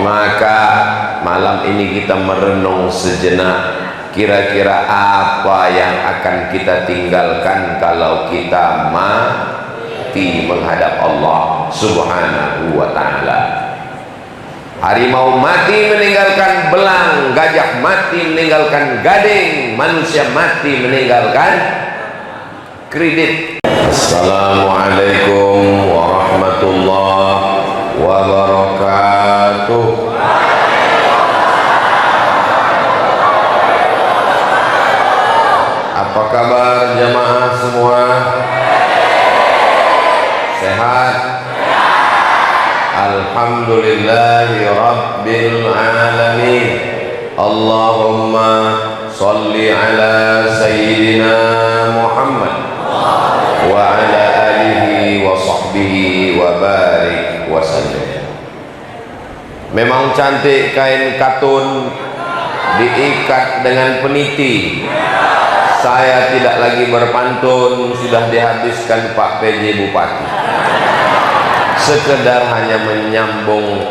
Maka malam ini kita merenung sejenak, kira-kira apa yang akan kita tinggalkan kalau kita mati menghadap Allah Subhanahu wa ta'ala. Harimau mati meninggalkan belang, gajah mati meninggalkan gading, manusia mati meninggalkan kredit. Assalamualaikum warahmatullahi wabarakatuh. Apa kabar jamaah semua? Sehat? Alhamdulillahi rabbil alamin. Allahumma salli ala sayyidina Muhammad wa ala alihi wa sahbihi wa barik wa sallim. Memang cantik kain katun diikat dengan peniti. Saya tidak lagi berpantun, sudah dihabiskan Pak PJ Bupati. Sekedar hanya menyambung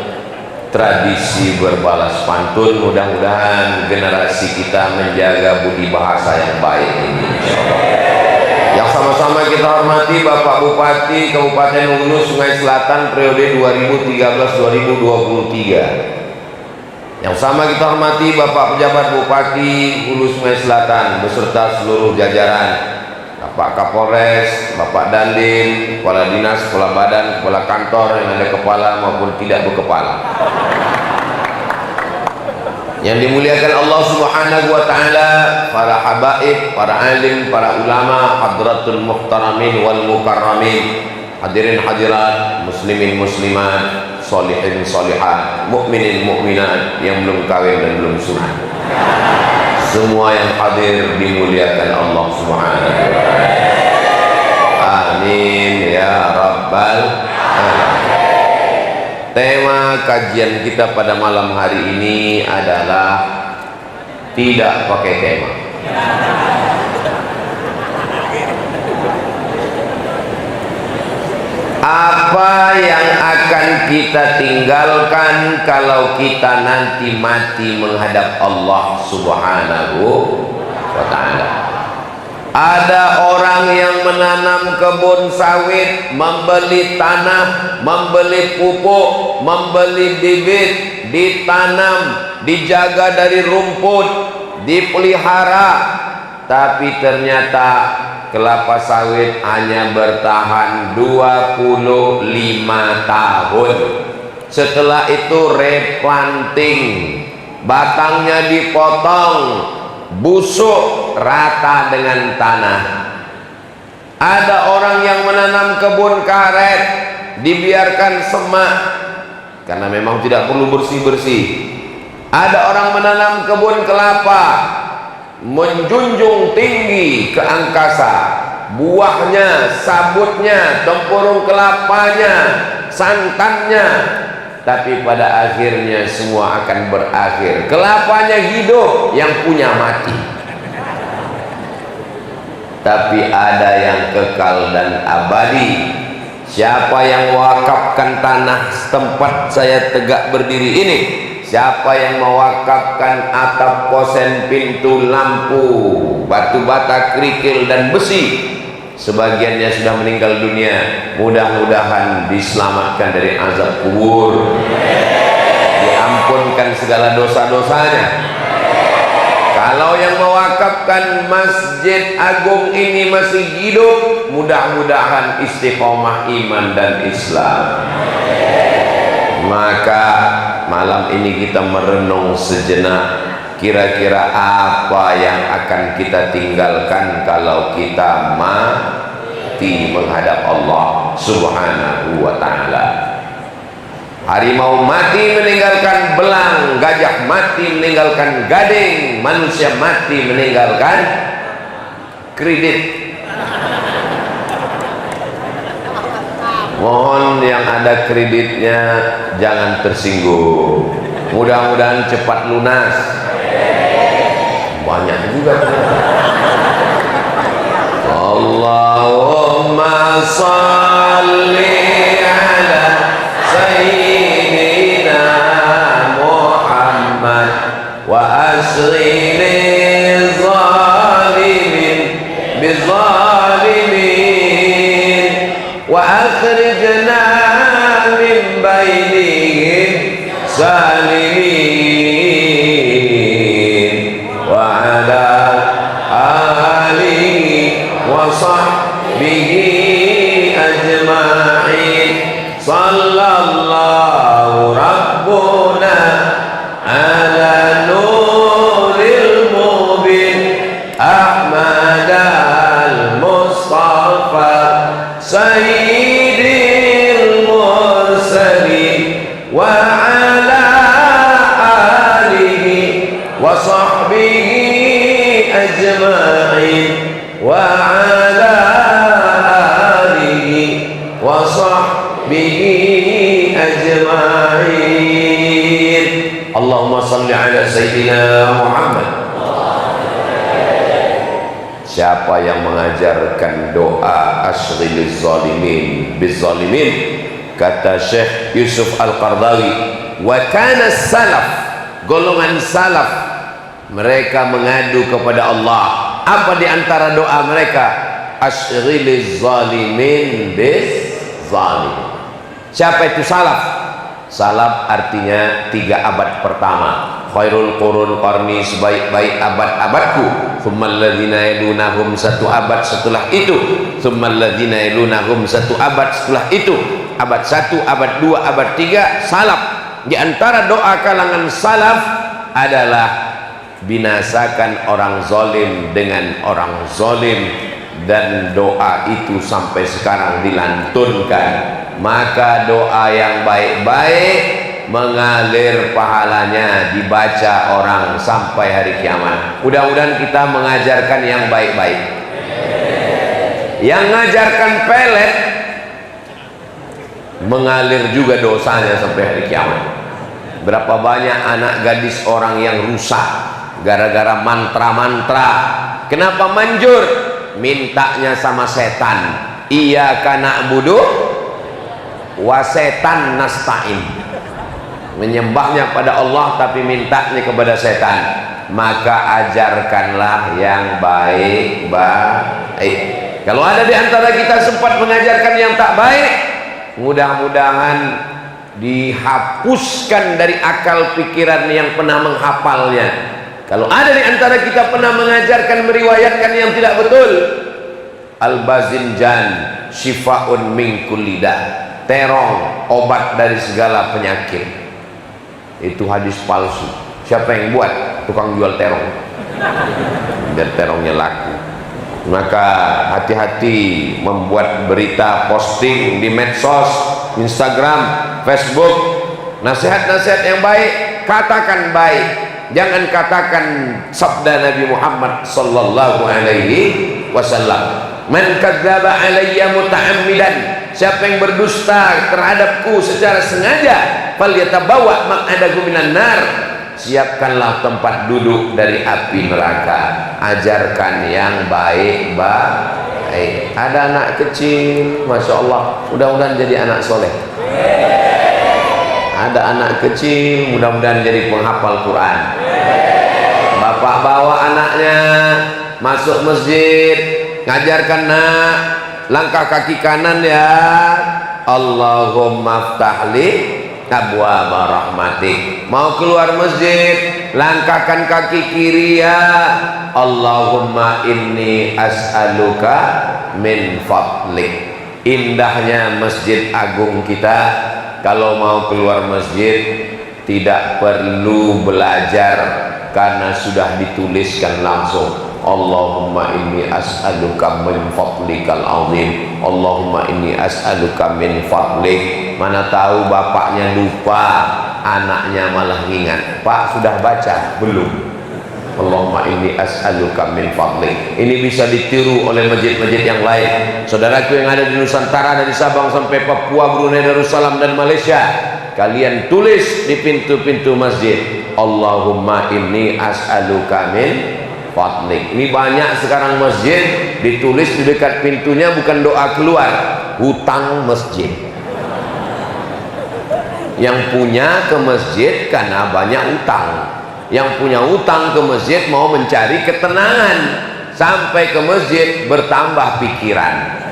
tradisi berbalas pantun. Mudah-mudahan generasi kita menjaga budi bahasa yang baik ini. Yang sama-sama kita hormati Bapak Bupati Kabupaten Hulu Sungai Selatan periode 2013-2023. Yang sama kita hormati Bapak Pejabat Bupati Hulu Sungai Selatan beserta seluruh jajaran, Bapak Kapolres, Bapak Dandim, Kepala Dinas, Kepala Badan, Kepala Kantor yang ada kepala maupun tidak berkepala. Yang dimuliakan Allah Subhanahu wa ta'ala, para habaib, para alim, para ulama, hadratul muhtaramin wal mukarramin, hadirin hadirat, muslimin muslimat, solihin solihat, mukminin mukminat yang belum kawin dan belum sunat. Semua yang hadir dimuliakan Allah Subhanahu wa ta'ala. Amin ya rabbal alamin. Tema kajian kita pada malam hari ini adalah tidak pakai tema. Apa yang akan kita tinggalkan kalau kita nanti mati menghadap Allah Subhanahu wa ta'ala? Ada orang yang menanam kebun sawit, membeli tanah, membeli pupuk, membeli bibit, ditanam, dijaga dari rumput, dipelihara, tapi ternyata kelapa sawit hanya bertahan 25 tahun. Setelah itu replanting, batangnya dipotong, busuk rata dengan tanah. Ada orang yang menanam kebun karet, dibiarkan semak karena memang tidak perlu bersih-bersih. Ada orang menanam kebun kelapa, menjunjung tinggi ke angkasa, buahnya, sabutnya, tempurung kelapanya, santannya, tapi pada akhirnya semua akan berakhir. Kelapanya hidup, yang punya mati. Tapi ada yang kekal dan abadi. Siapa yang mewakafkan tanah tempat saya tegak berdiri ini? Siapa yang mewakafkan atap, kosen, pintu, lampu, batu bata, kerikil dan besi? Sebagiannya sudah meninggal dunia. Mudah-mudahan diselamatkan dari azab kubur, diampunkan segala dosa-dosanya. Kalau yang mewakafkan Masjid Agung ini masih hidup, mudah-mudahan istiqomah iman dan Islam. Maka malam ini kita merenung sejenak, kira-kira apa yang akan kita tinggalkan kalau kita mati menghadap Allah Subhanahu wa ta'ala. Harimau mati meninggalkan belang, gajah mati meninggalkan gading, manusia mati meninggalkan kredit. Mohon yang ada kreditnya jangan tersinggung. Mudah-mudahan cepat lunas. Banyak juga. Allahumma shalli ala sayyidina أشغل الظالمين بالظالمين وأخرجنا من بينهم سالمين وعلى آله وصحبه أجمعين صلى الله ربنا على نور المبين أحمد المصطفى سيد المرسلين وعلى آله وصحبه أجمعين وعلى آله وصحبه أجمعين اللهم صل على سيدنا Muhammad. Siapa yang mengajarkan doa asghiliz zalimin bizzalimin, kata Syekh Yusuf Al-Qardawi, wa kana salaf, golongan salaf mereka mengadu kepada Allah. Apa di antara doa mereka? Asghiliz zalimin bizzalim. Siapa itu salaf? Salaf artinya 3 abad pertama. Khairul qurun qarni, sebaik-baik abad-abadku. Tsummal ladzina yalunahum, 1 abad setelah itu. Tsummal ladzina yalunahum, 1 abad setelah itu. Abad 1, abad 2, abad 3, salaf. Di antara doa kalangan salaf adalah binasakan orang zalim dengan orang zalim, dan doa itu sampai sekarang dilantunkan. Maka doa yang baik-baik mengalir pahalanya, dibaca orang sampai hari kiamat. Mudah-mudahan kita mengajarkan yang baik-baik. Yang mengajarkan pelet mengalir juga dosanya sampai hari kiamat. Berapa banyak anak gadis orang yang rusak gara-gara mantra-mantra. Kenapa manjur? Mintanya sama setan. Iyyaka na'budu wa setan nasta'in, menyembahnya pada Allah tapi mintanya kepada setan. Maka ajarkanlah yang baik-baik. Kalau ada di antara kita sempat mengajarkan yang tak baik, mudah-mudahan dihapuskan dari akal pikiran yang pernah menghafalnya. Kalau ada di antara kita pernah mengajarkan, meriwayatkan yang tidak betul, al-bazinjan syifaun min kulli da', terong obat dari segala penyakit. Itu hadis palsu. Siapa yang buat? Tukang jual terong, biar terongnya laku. Maka hati-hati membuat berita, posting di medsos, Instagram, Facebook. Nasihat-nasihat yang baik, katakan baik. Jangan katakan sabda Nabi Muhammad sallallahu alaihi wasallam, man kadzdzaba alayya muta'ammidan, siapa yang berdusta terhadapku secara sengaja, falyatabawa maq'adahu minan nar, siapkanlah tempat duduk dari api neraka. Ajarkan yang baik-baik. Ada anak kecil, masya Allah, mudah-mudahan jadi anak soleh. Ada anak kecil, mudah-mudahan jadi penghafal Quran. Bapak bawa anaknya masuk masjid, ngajarkan nak, langkah kaki kanan ya, Allahumma ftahli abwaaba rahmatik. Mau keluar masjid, langkahkan kaki kiri ya, Allahumma inni as'aluka min fadlik. Indahnya Masjid Agung kita, kalau mau keluar masjid tidak perlu belajar karena sudah dituliskan langsung, Allahumma inni as'aluka min fadlikal azim, Allahumma inni as'aluka min fadlik. Mana tahu bapaknya lupa, anaknya malah ingat. Pak sudah baca? Belum. Allahumma inni as'aluka min fadlik. Ini bisa ditiru oleh masjid-masjid yang lain. Saudaraku yang ada di Nusantara, dari Sabang sampai Papua, Brunei Darussalam dan Malaysia, kalian tulis di pintu-pintu masjid, Allahumma inni as'aluka min fadlik. Ini banyak sekarang masjid ditulis di dekat pintunya bukan doa keluar, hutang masjid. Yang punya ke masjid karena banyak utang. Yang punya utang ke masjid mau mencari ketenangan, sampai ke masjid bertambah pikiran.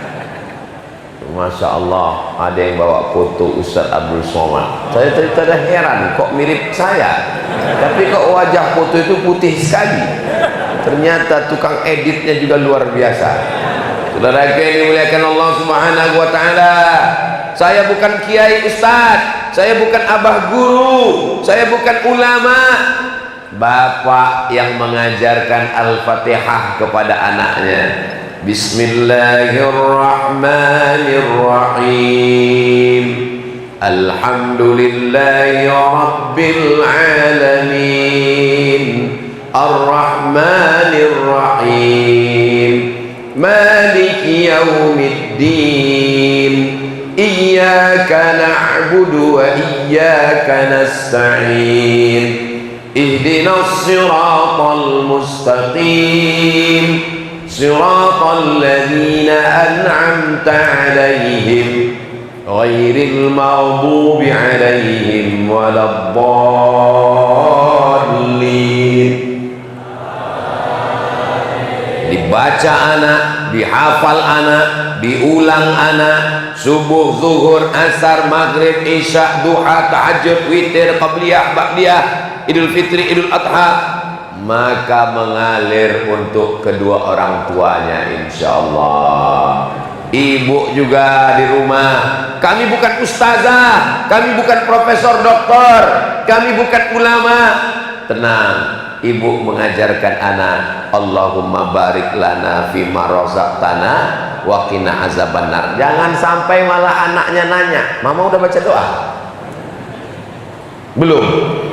Masya Allah, ada yang bawa foto Ustaz Abdul Somad. Saya tadi heran, kok mirip saya, tapi kok wajah foto itu putih sekali. Ternyata tukang editnya juga luar biasa. Saudara yang dimuliakan Allah Subhanahu wa taala, saya bukan kiai ustaz, saya bukan abah guru, saya bukan ulama. Bapak yang mengajarkan Al-Fatihah kepada anaknya. Bismillahirrahmanirrahim. Alhamdulillahi rabbil alamin. Ar-Rahmanir-Rahim. Maliki yaumiddin. Iyyaka na'budu wa iyyaka nasta'in. Ihdinas siratal mustaqim. Siratal ladzina an'amta 'alaihim ghairil maghdubi 'alaihim waladdallin. Dibaca anak, dihafal anak, diulang anak, subuh, zuhur, asar, maghrib, isya, duha, tahajud, witir, qabliyah, ba'diyah, idul fitri, idul adha, maka mengalir untuk kedua orang tuanya insyaallah. Ibu juga di rumah, kami bukan ustazah, kami bukan profesor doktor, kami bukan ulama. Tenang, ibu mengajarkan anak, Allahumma barik lana fima razaqtana wa qina azabannar. Jangan sampai malah anaknya nanya, mama udah baca doa? Belum.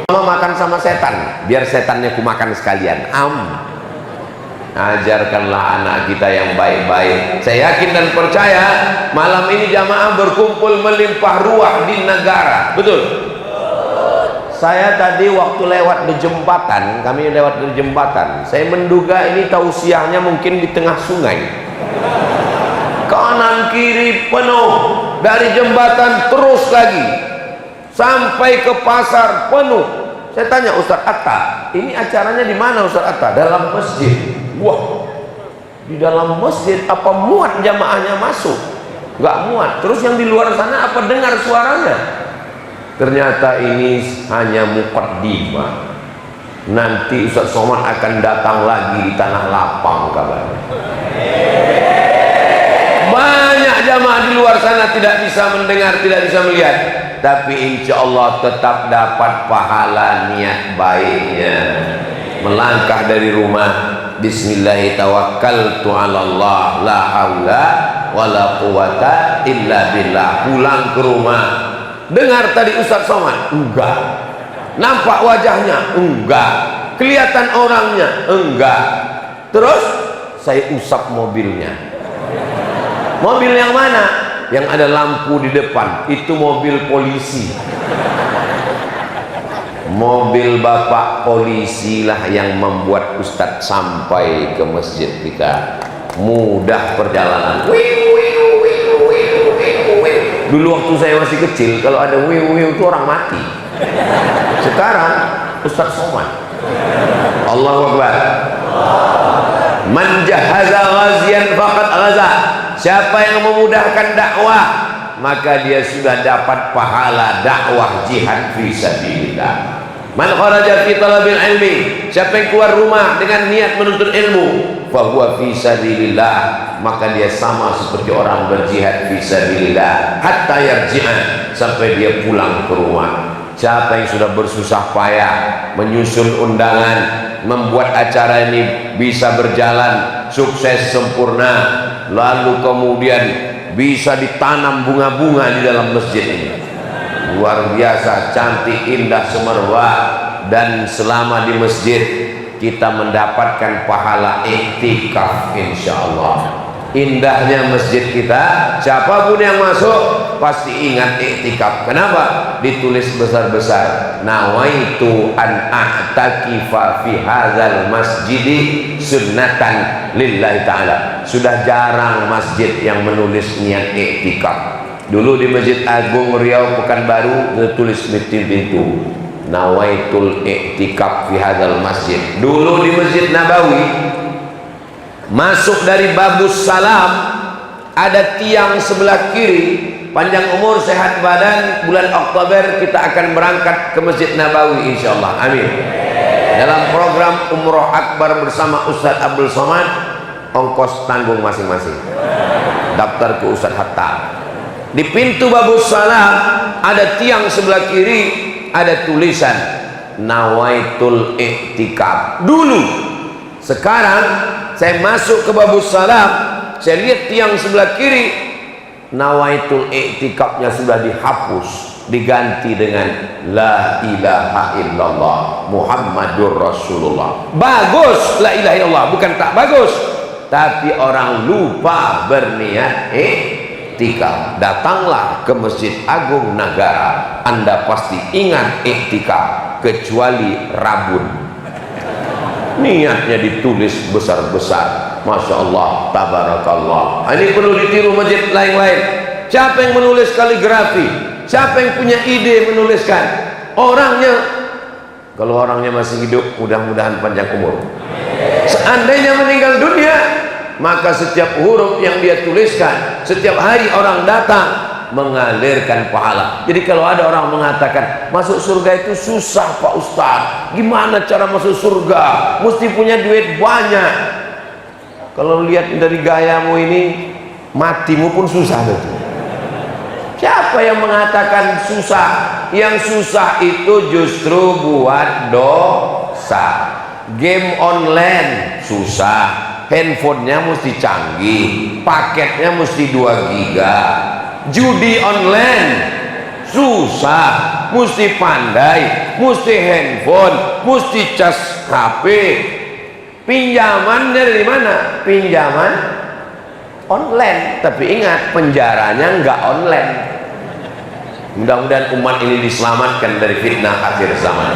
Mama makan sama setan, biar setannya ku makan sekalian. Ajarkanlah anak kita yang baik-baik. Saya yakin dan percaya malam ini jamaah berkumpul melimpah ruah di negara. Betul? Saya tadi waktu lewat di jembatan, kami lewat di jembatan, saya menduga ini tausiahnya mungkin di tengah sungai. Kanan kiri penuh, dari jembatan terus lagi sampai ke pasar penuh. Saya tanya Ustaz Atta, ini acaranya di mana Ustaz Atta? Dalam masjid. Wah, di dalam masjid apa muat jamaahnya masuk? Nggak muat. Terus yang di luar sana apa dengar suaranya? Ternyata ini hanya muqaddimah. Nanti Ustaz Somad akan datang lagi di tanah lapang kabarnya. Banyak jamaah di luar sana tidak bisa mendengar, tidak bisa melihat, tapi insya Allah tetap dapat pahala niat baiknya. Melangkah dari rumah, Bismillahirrahmanirrahim, la haula wala quwata illa billah. Pulang ke rumah, dengar tadi Ustaz Somad? Enggak. Nampak wajahnya? Enggak. Kelihatan orangnya? Enggak. Terus saya usap mobilnya. Mobil yang mana? Yang ada lampu di depan, itu mobil polisi. Mobil bapak polisi lah yang membuat Ustadz sampai ke masjid kita. Mudah perjalanan. Dulu waktu saya masih kecil, kalau ada wiu-wiu itu orang mati. Sekarang Ustadz Somad. Allahu Akbar. Man jahaza ghazian faqad ghaza. Siapa yang memudahkan dakwah, maka dia sudah dapat pahala dakwah jihad fi sabilillah. Man kharaja fi talabil ilmi, siapa yang keluar rumah dengan niat menuntut ilmu, fa huwa fi sabilillah, maka dia sama seperti orang berjihad fi sabilillah hatta yarji'a, sampai dia pulang ke rumah. Siapa yang sudah bersusah payah menyusun undangan, membuat acara ini bisa berjalan sukses sempurna, lalu kemudian bisa ditanam bunga-bunga di dalam masjid ini, luar biasa cantik, indah, semerbak, dan selama di masjid kita mendapatkan pahala iktikaf insyaallah. Indahnya masjid kita, siapapun yang masuk pasti ingat iktikaf. Kenapa? Ditulis besar-besar, nawaitu an a'takifa fi hadzal masjidi sunnatan lillahi ta'ala. Sudah jarang masjid yang menulis niat iktikaf. Dulu di Masjid Agung Riau Pekanbaru tulis di pintu, nawaitul i'tikaf fi hadzal masjid. Dulu di Masjid Nabawi, masuk dari babus salam, ada tiang sebelah kiri. Panjang umur, sehat badan, bulan Oktober kita akan berangkat ke Masjid Nabawi insyaallah. Amin. Dalam program Umroh Akbar bersama Ustadz Abdul Somad, ongkos tanggung masing-masing. Daftar ke Ustadz Hatta. Di pintu babus salam ada tiang sebelah kiri, ada tulisan nawaitul i'tikaf. Dulu. Sekarang saya masuk ke babus salam, saya lihat tiang sebelah kiri, nawaitul i'tikafnya sudah dihapus, diganti dengan la ilaha illallah Muhammadur Rasulullah. Bagus la ilaha illallah, bukan tak bagus, tapi orang lupa berniat i'tikaf. Datanglah ke Masjid Agung Nagara, Anda pasti ingat i'tikaf, kecuali Rabun. Niatnya ditulis besar-besar, Masya Allah, tabarakallah. Ini perlu ditiru masjid lain-lain. Siapa yang menulis kaligrafi? Siapa yang punya ide menuliskan? Orangnya, kalau orangnya masih hidup, mudah-mudahan panjang umur. Seandainya meninggal dunia, maka setiap huruf yang dia tuliskan, setiap hari orang datang mengalirkan pahala. Jadi kalau ada orang mengatakan masuk surga itu susah Pak Ustadz, gimana cara masuk surga? Mesti punya duit banyak. Kalau lihat dari gayamu ini, matimu pun susah betul. Siapa yang mengatakan susah? Yang susah itu justru buat dosa. Game online susah, handphonenya mesti canggih, paketnya mesti 2 giga. Judi online susah, mesti pandai, mesti handphone, mesti cas HP. Pinjaman dari mana? Pinjaman online, tapi ingat penjaranya nggak online. Mudah-mudahan umat ini diselamatkan dari fitnah akhir zaman.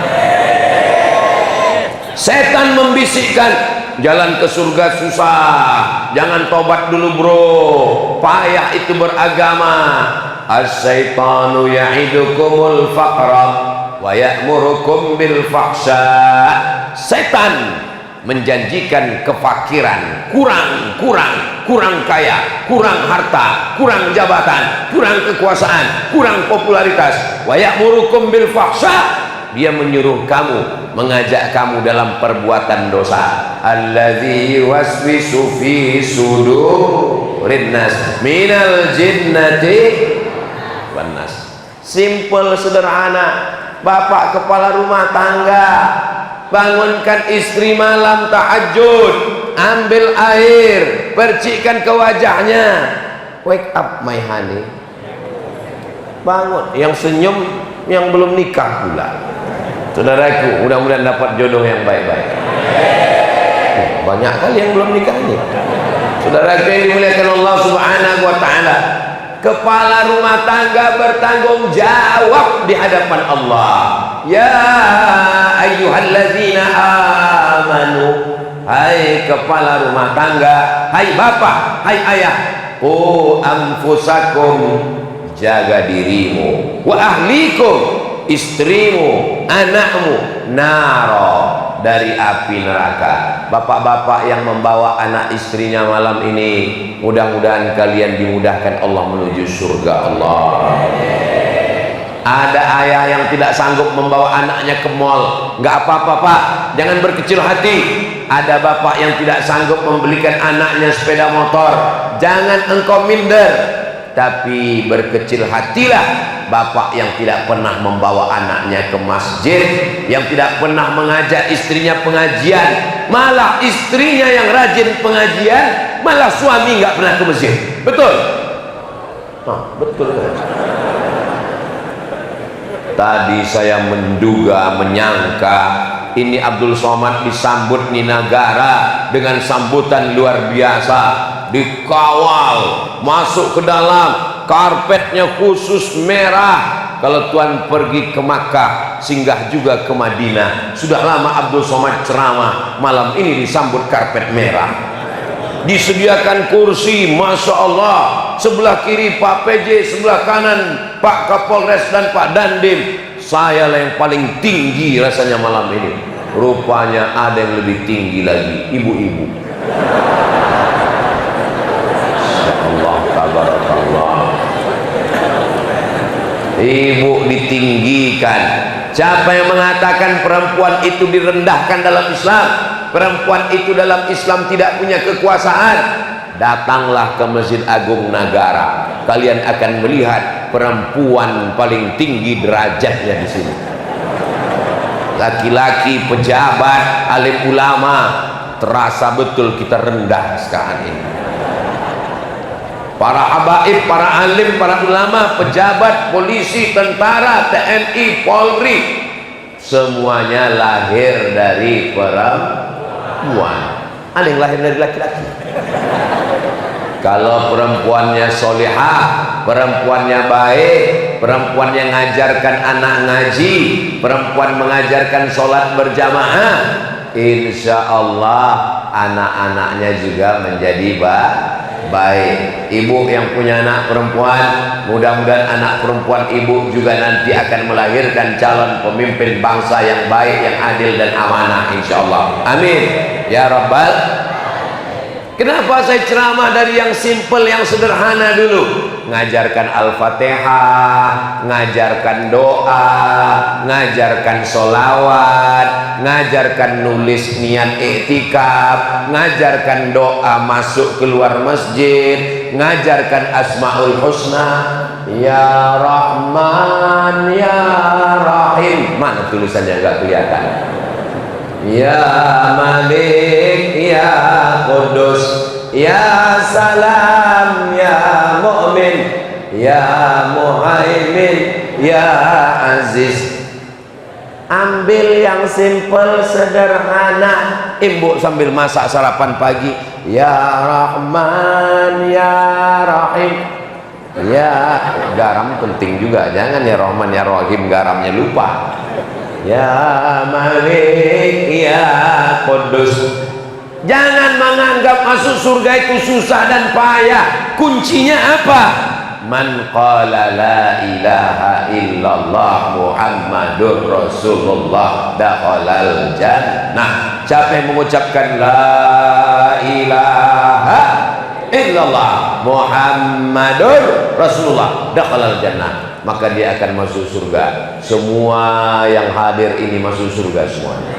Setan membisikkan, jalan ke surga susah, jangan tobat dulu bro, payah itu beragama. As-syaitanu ya'idukumul faqra wa ya'murukum bil fahsya. Setan menjanjikan kefakiran, kurang kaya, kurang harta, kurang jabatan, kurang kekuasaan, kurang popularitas. Wa ya'murukum bil fahsya. Dia menyuruh kamu, mengajak kamu dalam perbuatan dosa. Alladzi waswisu fi sudurin nas minal jinnati wan nas. Simple, sederhana. Bapak kepala rumah tangga, bangunkan istri malam tahajud, ambil air, percikkan ke wajahnya. Wake up my honey. Bangun. Yang senyum yang belum nikah pula. Saudaraku, mudah-mudahan dapat jodoh yang baik-baik. Banyak kali yang belum nikah ini. Saudaraku yang dimuliakan Allah Subhanahu wa taala, kepala rumah tangga bertanggung jawab di hadapan Allah. Ya ayyuhallazina amanu, hai kepala rumah tangga, hai bapak, hai ayah, anfusakum, jaga dirimu, wa ahlikum, istrimu, anakmu, naro, dari api neraka. Bapak-bapak yang membawa anak istrinya malam ini, mudah-mudahan kalian dimudahkan Allah menuju surga Allah. Ada ayah yang tidak sanggup membawa anaknya ke mall, nggak apa-apa pak, jangan berkecil hati. Ada bapak yang tidak sanggup membelikan anaknya sepeda motor, jangan engkau minder, tapi berkecil hatilah bapak yang tidak pernah membawa anaknya ke masjid, yang tidak pernah mengajak istrinya pengajian, malah istrinya yang rajin pengajian, malah suami nggak pernah ke masjid. Betul? Betul kan? Tadi saya menduga, menyangka ini Abdul Somad disambut di Nagara dengan sambutan luar biasa, dikawal masuk ke dalam, karpetnya khusus merah. Kalau Tuhan pergi ke Makkah, singgah juga ke Madinah. Sudah lama Abdul Somad ceramah, malam ini disambut karpet merah. Disediakan kursi, Masya Allah, sebelah kiri Pak PJ, sebelah kanan Pak Kapolres dan Pak Dandim. saya lah yang paling tinggi rasanya malam ini. Rupanya ada yang lebih tinggi lagi, ibu-ibu. Allah tabarakallah. Ibu ditinggikan. Siapa yang mengatakan perempuan itu direndahkan dalam Islam, perempuan itu dalam Islam tidak punya kekuasaan, datanglah ke Masjid Agung Nagara. Kalian akan melihat perempuan paling tinggi derajatnya di sini. Laki-laki, pejabat, alim ulama, terasa betul kita rendah sekarang ini. Para habaib, para alim, para ulama, pejabat, polisi, tentara, TNI, Polri, semuanya lahir dari perempuan. Ada yang lahir dari laki-laki. Kalau perempuannya solihah, perempuannya baik, perempuan yang mengajarkan anak ngaji, perempuan mengajarkan sholat berjamaah, insya Allah anak-anaknya juga menjadi baik. Ibu yang punya anak perempuan, mudah-mudahan anak perempuan ibu juga nanti akan melahirkan calon pemimpin bangsa yang baik, yang adil dan amanah, insya Allah. Amin ya rabbal. Kenapa saya ceramah dari yang simple, yang sederhana dulu? Ngajarkan Al-Fatihah, ngajarkan doa, ngajarkan sholawat, ngajarkan nulis niat iktikaf, ngajarkan doa masuk keluar masjid, ngajarkan Asmaul Husna, Ya Rahman, Ya Rahim. Mana tulisannya nggak kelihatan? Ya Malik, Ya Qudus, Ya Salam, Ya Mu'min, Ya Muhaimin, Ya Aziz. Ambil yang simple, sederhana. Ibu sambil masak sarapan pagi, Ya Rahman, Ya Rahim. Ya, garam penting juga. Jangan Ya Rahman, Ya Rahim garamnya lupa. Ya Malik, Ya Qudus. Jangan menganggap masuk surga itu susah dan payah. Kuncinya apa? Man qala la ilaha illallah Muhammadur Rasulullah dakhalal jannah. Siapa yang mengucapkan la ilaha illallah Muhammadur Rasulullah dakhalal jannah, maka dia akan masuk surga. Semua yang hadir ini masuk surga semuanya.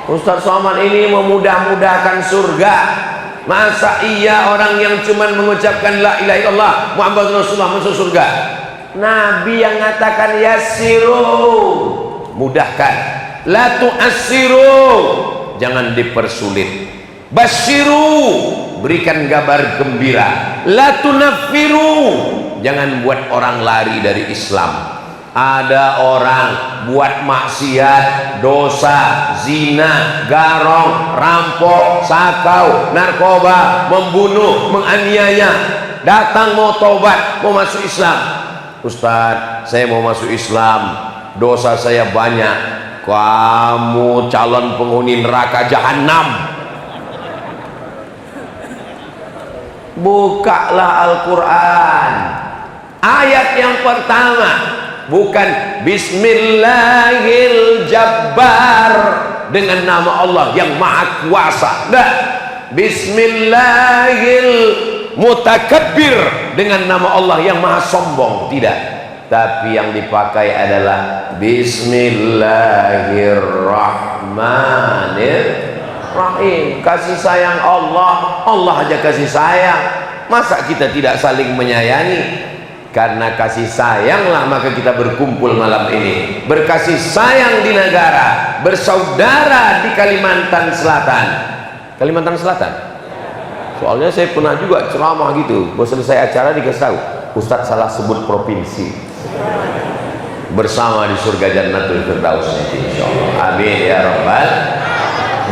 Ustaz Somad ini memudah-mudahkan surga. Masa iya orang yang cuma mengucapkan la ilaha illallah Muhammad Rasulullah masuk surga? Nabi yang mengatakan yassiru, mudahkan, la tu'assiru, jangan dipersulit. Basyiru, berikan kabar gembira. La tunaffiru, jangan buat orang lari dari Islam. Ada orang buat maksiat, dosa, zina, garong, rampok, sakau, narkoba, membunuh, menganiaya, datang mau tobat, mau masuk Islam. Ustaz, saya mau masuk Islam, dosa saya banyak. Kamu calon penghuni neraka jahanam. Bukalah Al-Quran, ayat yang pertama bukan Bismillahil Jabbar dengan nama Allah yang Maha Kuasa, enggak. Bismillahil Mutakabbir dengan nama Allah yang Maha Sombong, tidak. Tapi yang dipakai adalah Bismillahirrahmanirrahim. Kasih sayang Allah, Allah aja kasih sayang. Masa kita tidak saling menyayangi? Karena kasih sayanglah maka kita berkumpul malam ini, berkasih sayang di negara, bersaudara di Kalimantan Selatan. Kalimantan Selatan? Soalnya saya pernah juga ceramah gitu, baru selesai acara dikasih tahu, Ustadz salah sebut provinsi. Bersama di surga Jannatul Firdaus nanti insyaallah. Amin ya rabbal.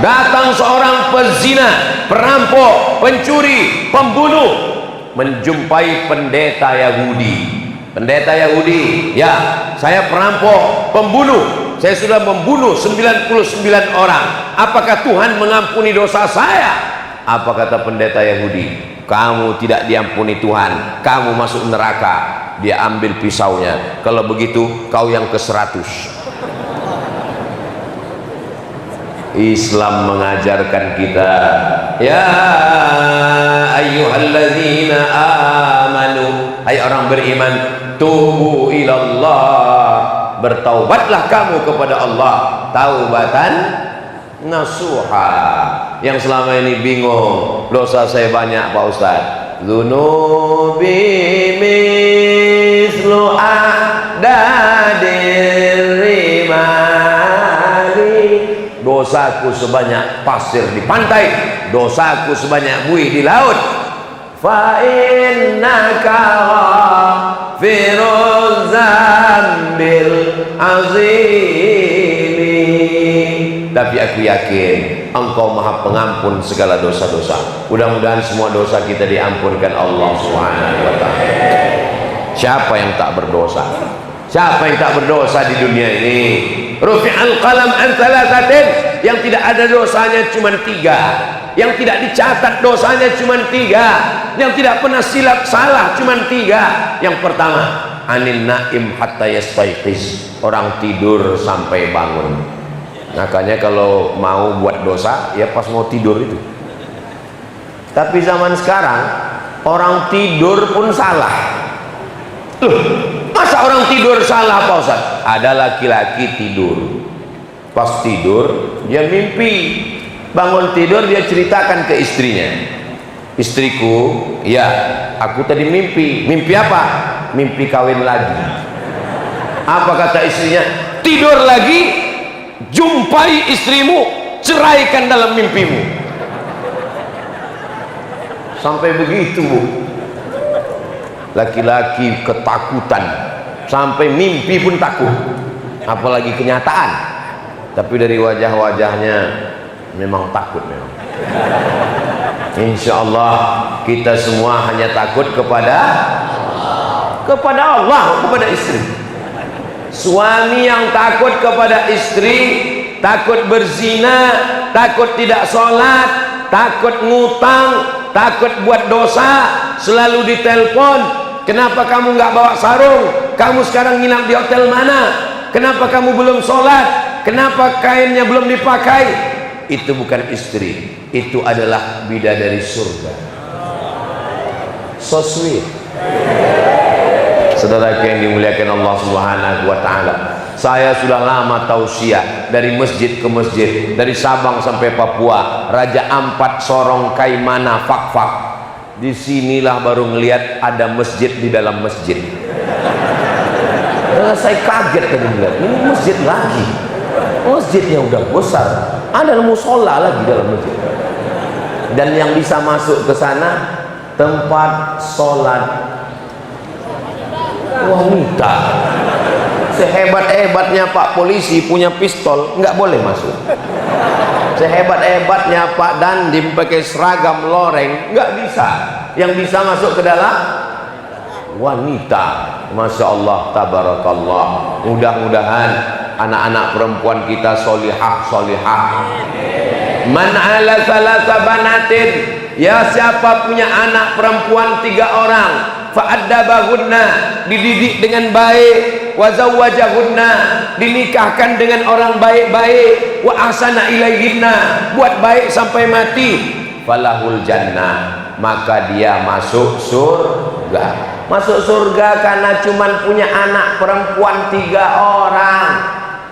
Datang seorang pezina, perampok, pencuri, pembunuh, menjumpai pendeta Yahudi. Pendeta Yahudi, ya, saya perampok, pembunuh, saya sudah membunuh 99 orang. Apakah Tuhan mengampuni dosa saya? Apa kata pendeta Yahudi? Kamu tidak diampuni Tuhan, kamu masuk neraka. dia ambil pisaunya. Kalau begitu kau yang ke-100. Islam mengajarkan kita, ya ayyuhalladzina amanu, hai orang beriman, tubu ilallah, bertaubatlah kamu kepada Allah taubatan nasuha. Yang selama ini bingung, dosa saya banyak Pak Ustaz, dzunubi mislu adadir rimali, dosaku sebanyak pasir di pantai, dosaku sebanyak buih di laut. Fa innaka ghafiruz zambil azim, tapi aku yakin Engkau maha pengampun segala dosa-dosa. Mudah-mudahan semua dosa kita diampunkan Allah Subhanahu wa ta'ala. Siapa yang tak berdosa? Siapa yang tak berdosa di dunia ini? Rufi'al qalam an thalathatin, yang tidak ada dosanya cuma 3, yang tidak dicatat dosanya cuma 3, yang tidak pernah silap salah cuma 3. Yang pertama, anin naim hatta yastayqiz, orang tidur sampai bangun. Makanya kalau mau buat dosa ya pas mau tidur itu. Tapi zaman sekarang orang tidur pun salah. Masa orang tidur salah Pak Ustaz? Ada laki-laki tidur, pas tidur dia mimpi, bangun tidur dia ceritakan ke istrinya, istriku, ya aku tadi mimpi. Mimpi apa? Mimpi kawin lagi. Apa kata istrinya? Tidur lagi, jumpai istrimu, ceraikan dalam mimpimu. Sampai begitu Bu, laki-laki ketakutan, sampai mimpi pun takut, apalagi kenyataan. Tapi dari wajah-wajahnya memang takut memang. Insya Allah kita semua hanya takut kepada Allah, kepada istri. Suami yang takut kepada istri, takut berzina, takut tidak sholat, takut ngutang, takut buat dosa, selalu ditelepon, kenapa kamu nggak bawa sarung, kamu sekarang nginap di hotel mana, kenapa kamu belum sholat, kenapa kainnya belum dipakai. Itu bukan istri, itu adalah bidadari surga. So sweet. Saudara yang dimuliakan Allah Subhanahu wa ta'ala, saya sudah lama tausiah dari masjid ke masjid, dari Sabang sampai Papua, Raja Ampat, Sorong, Kaimana, Fakfak. Disinilah baru ngelihat ada masjid di dalam masjid. Saya kaget tadi melihat ini masjid lagi, masjidnya udah besar, ada musola lagi dalam masjid, dan yang bisa masuk ke sana tempat sholat wanita. Sehebat-hebatnya Pak polisi punya pistol, nggak boleh masuk. Sehebat-hebatnya Pak Dandim pakai seragam loreng, nggak bisa. Yang bisa masuk ke dalam wanita. Masya Allah, tabarakallah. Mudah-mudahan anak-anak perempuan kita solihah, solihah. Man ala salasa banatin, ya siapa punya anak perempuan 3 orang, fa'addabahunna, dididik dengan baik, wa zawwajahunna, dinikahkan dengan orang baik-baik, wa ahsana ilaihinna, buat baik sampai mati, falahul jannah, maka dia masuk surga. Masuk surga karena cuman punya anak perempuan 3 orang.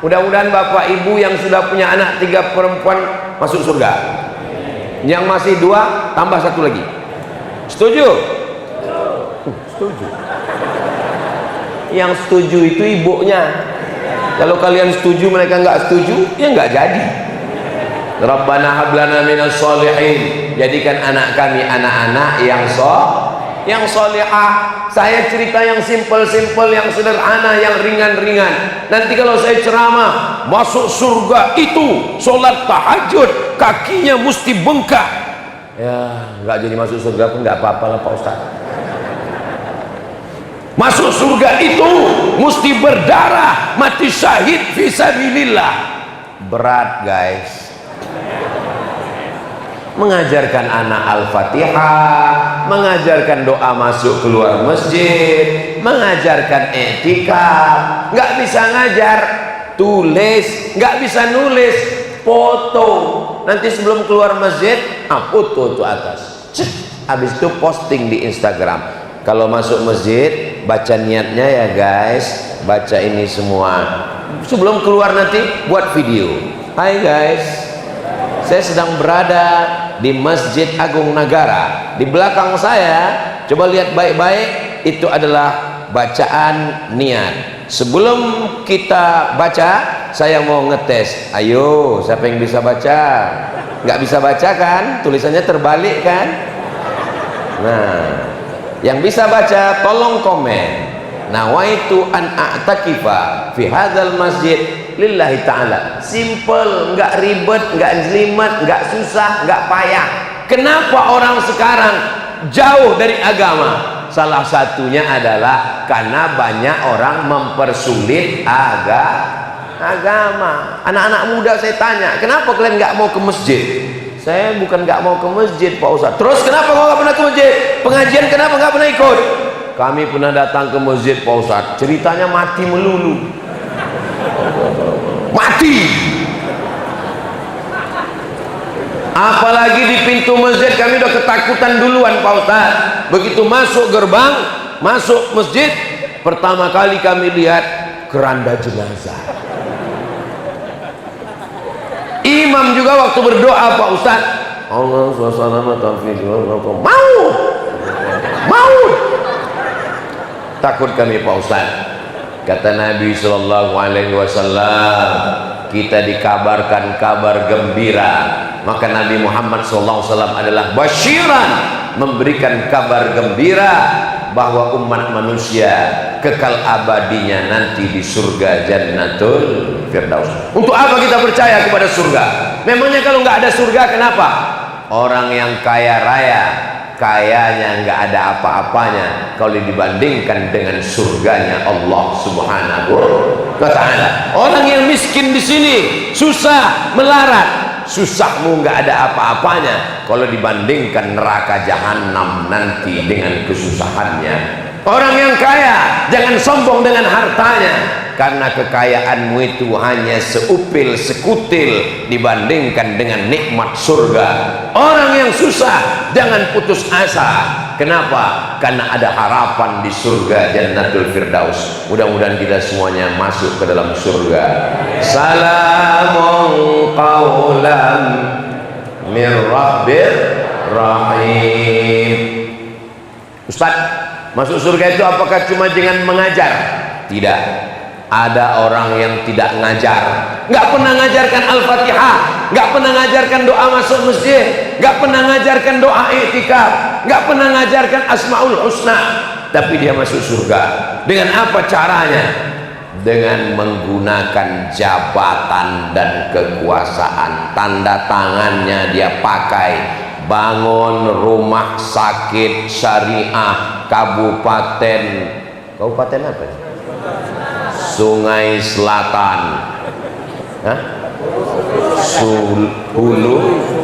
Mudah-mudahan Bapak Ibu yang sudah punya anak 3 perempuan masuk surga. Yang masih 2 tambah 1 lagi. Setuju? Setuju. Yang setuju itu ibunya. Kalau kalian setuju mereka nggak setuju, ya nggak jadi. Rabbana hablana minas sholihin, jadikan anak kami anak-anak yang solihah. Saya cerita yang simpel-simpel, yang sederhana, yang ringan-ringan. Nanti kalau saya ceramah, masuk surga itu sholat tahajud, kakinya mesti bengkak. Ya nggak jadi masuk surga pun nggak apa-apa lah Pak Ustaz. Masuk surga itu mesti berdarah, mati syahid fisabilillah. Berat guys. Mengajarkan anak Al-Fatihah, mengajarkan doa masuk keluar masjid, mengajarkan etikaf, nggak bisa ngajar tulis, nggak bisa nulis, foto. Nanti sebelum keluar masjid, foto tuh atas. Habis itu posting di Instagram. Kalau masuk masjid, baca niatnya ya guys, baca ini semua. Sebelum keluar nanti buat video. Hai guys, saya sedang berada di Masjid Agung Nagara. Di belakang saya, coba lihat baik-baik, itu adalah bacaan niat. Sebelum kita baca, saya mau ngetes. Ayo, siapa yang bisa baca? Nggak bisa baca kan? Tulisannya terbalik kan? Nah, yang bisa baca tolong komen. Nawaitu an a'takifa fi hadzal masjid lillahi ta'ala. Simple, nggak ribet, nggak jelimet, nggak susah, nggak payah. Kenapa orang sekarang jauh dari agama? Salah satunya adalah karena banyak orang mempersulit agama. Anak-anak muda saya tanya, kenapa kalian nggak mau ke masjid? Saya bukan nggak mau ke masjid Pak Ustaz. Terus kenapa kau nggak pernah ke masjid? Pengajian kenapa nggak pernah ikut? Kami pernah datang ke masjid Pak Ustaz, ceritanya mati melulu. Mati. Apalagi di pintu masjid kami udah ketakutan duluan Pak Ustaz. Begitu masuk gerbang, masuk masjid, pertama kali kami lihat keranda jenazah. Imam juga waktu berdoa Pak Ustaz, Allah suasana maut. Takut kami Pak Ustaz. Kata Nabi Sallallahu Alaihi Wasallam, kita dikabarkan kabar gembira. Maka Nabi Muhammad SAW adalah basyiran, memberikan kabar gembira bahwa umat manusia kekal abadinya nanti di surga Jannatul Firdaus. Untuk apa kita percaya kepada surga? Memangnya kalau nggak ada surga kenapa? Orang yang kaya raya, kayanya nggak ada apa-apanya kalau dibandingkan dengan surganya Allah Subhanahu wa Ta'ala. Orang yang miskin di sini susah melarat, susahmu nggak ada apa-apanya kalau dibandingkan neraka jahanam nanti dengan kesusahannya. Orang yang kaya jangan sombong dengan hartanya, karena kekayaanmu itu hanya seupil sekutil dibandingkan dengan nikmat surga. Orang yang susah jangan putus asa. Kenapa? Karena ada harapan di surga Jannatul Firdaus. Mudah-mudahan kita semuanya masuk ke dalam surga. Salamun qawlan min rabbir rahim. Ustaz, masuk surga itu apakah cuma dengan mengajar? Tidak. Ada orang yang tidak ngajar, nggak pernah ngajarkan Al-Fatihah, nggak pernah ngajarkan doa masuk masjid, nggak pernah ngajarkan doa i'tikaf, nggak pernah ngajarkan Asmaul Husna, tapi dia masuk surga. Dengan apa caranya? Dengan menggunakan jabatan dan kekuasaan. Tanda tangannya dia pakai, bangun rumah sakit syariah kabupaten apa ya? Sungai Selatan, Hulu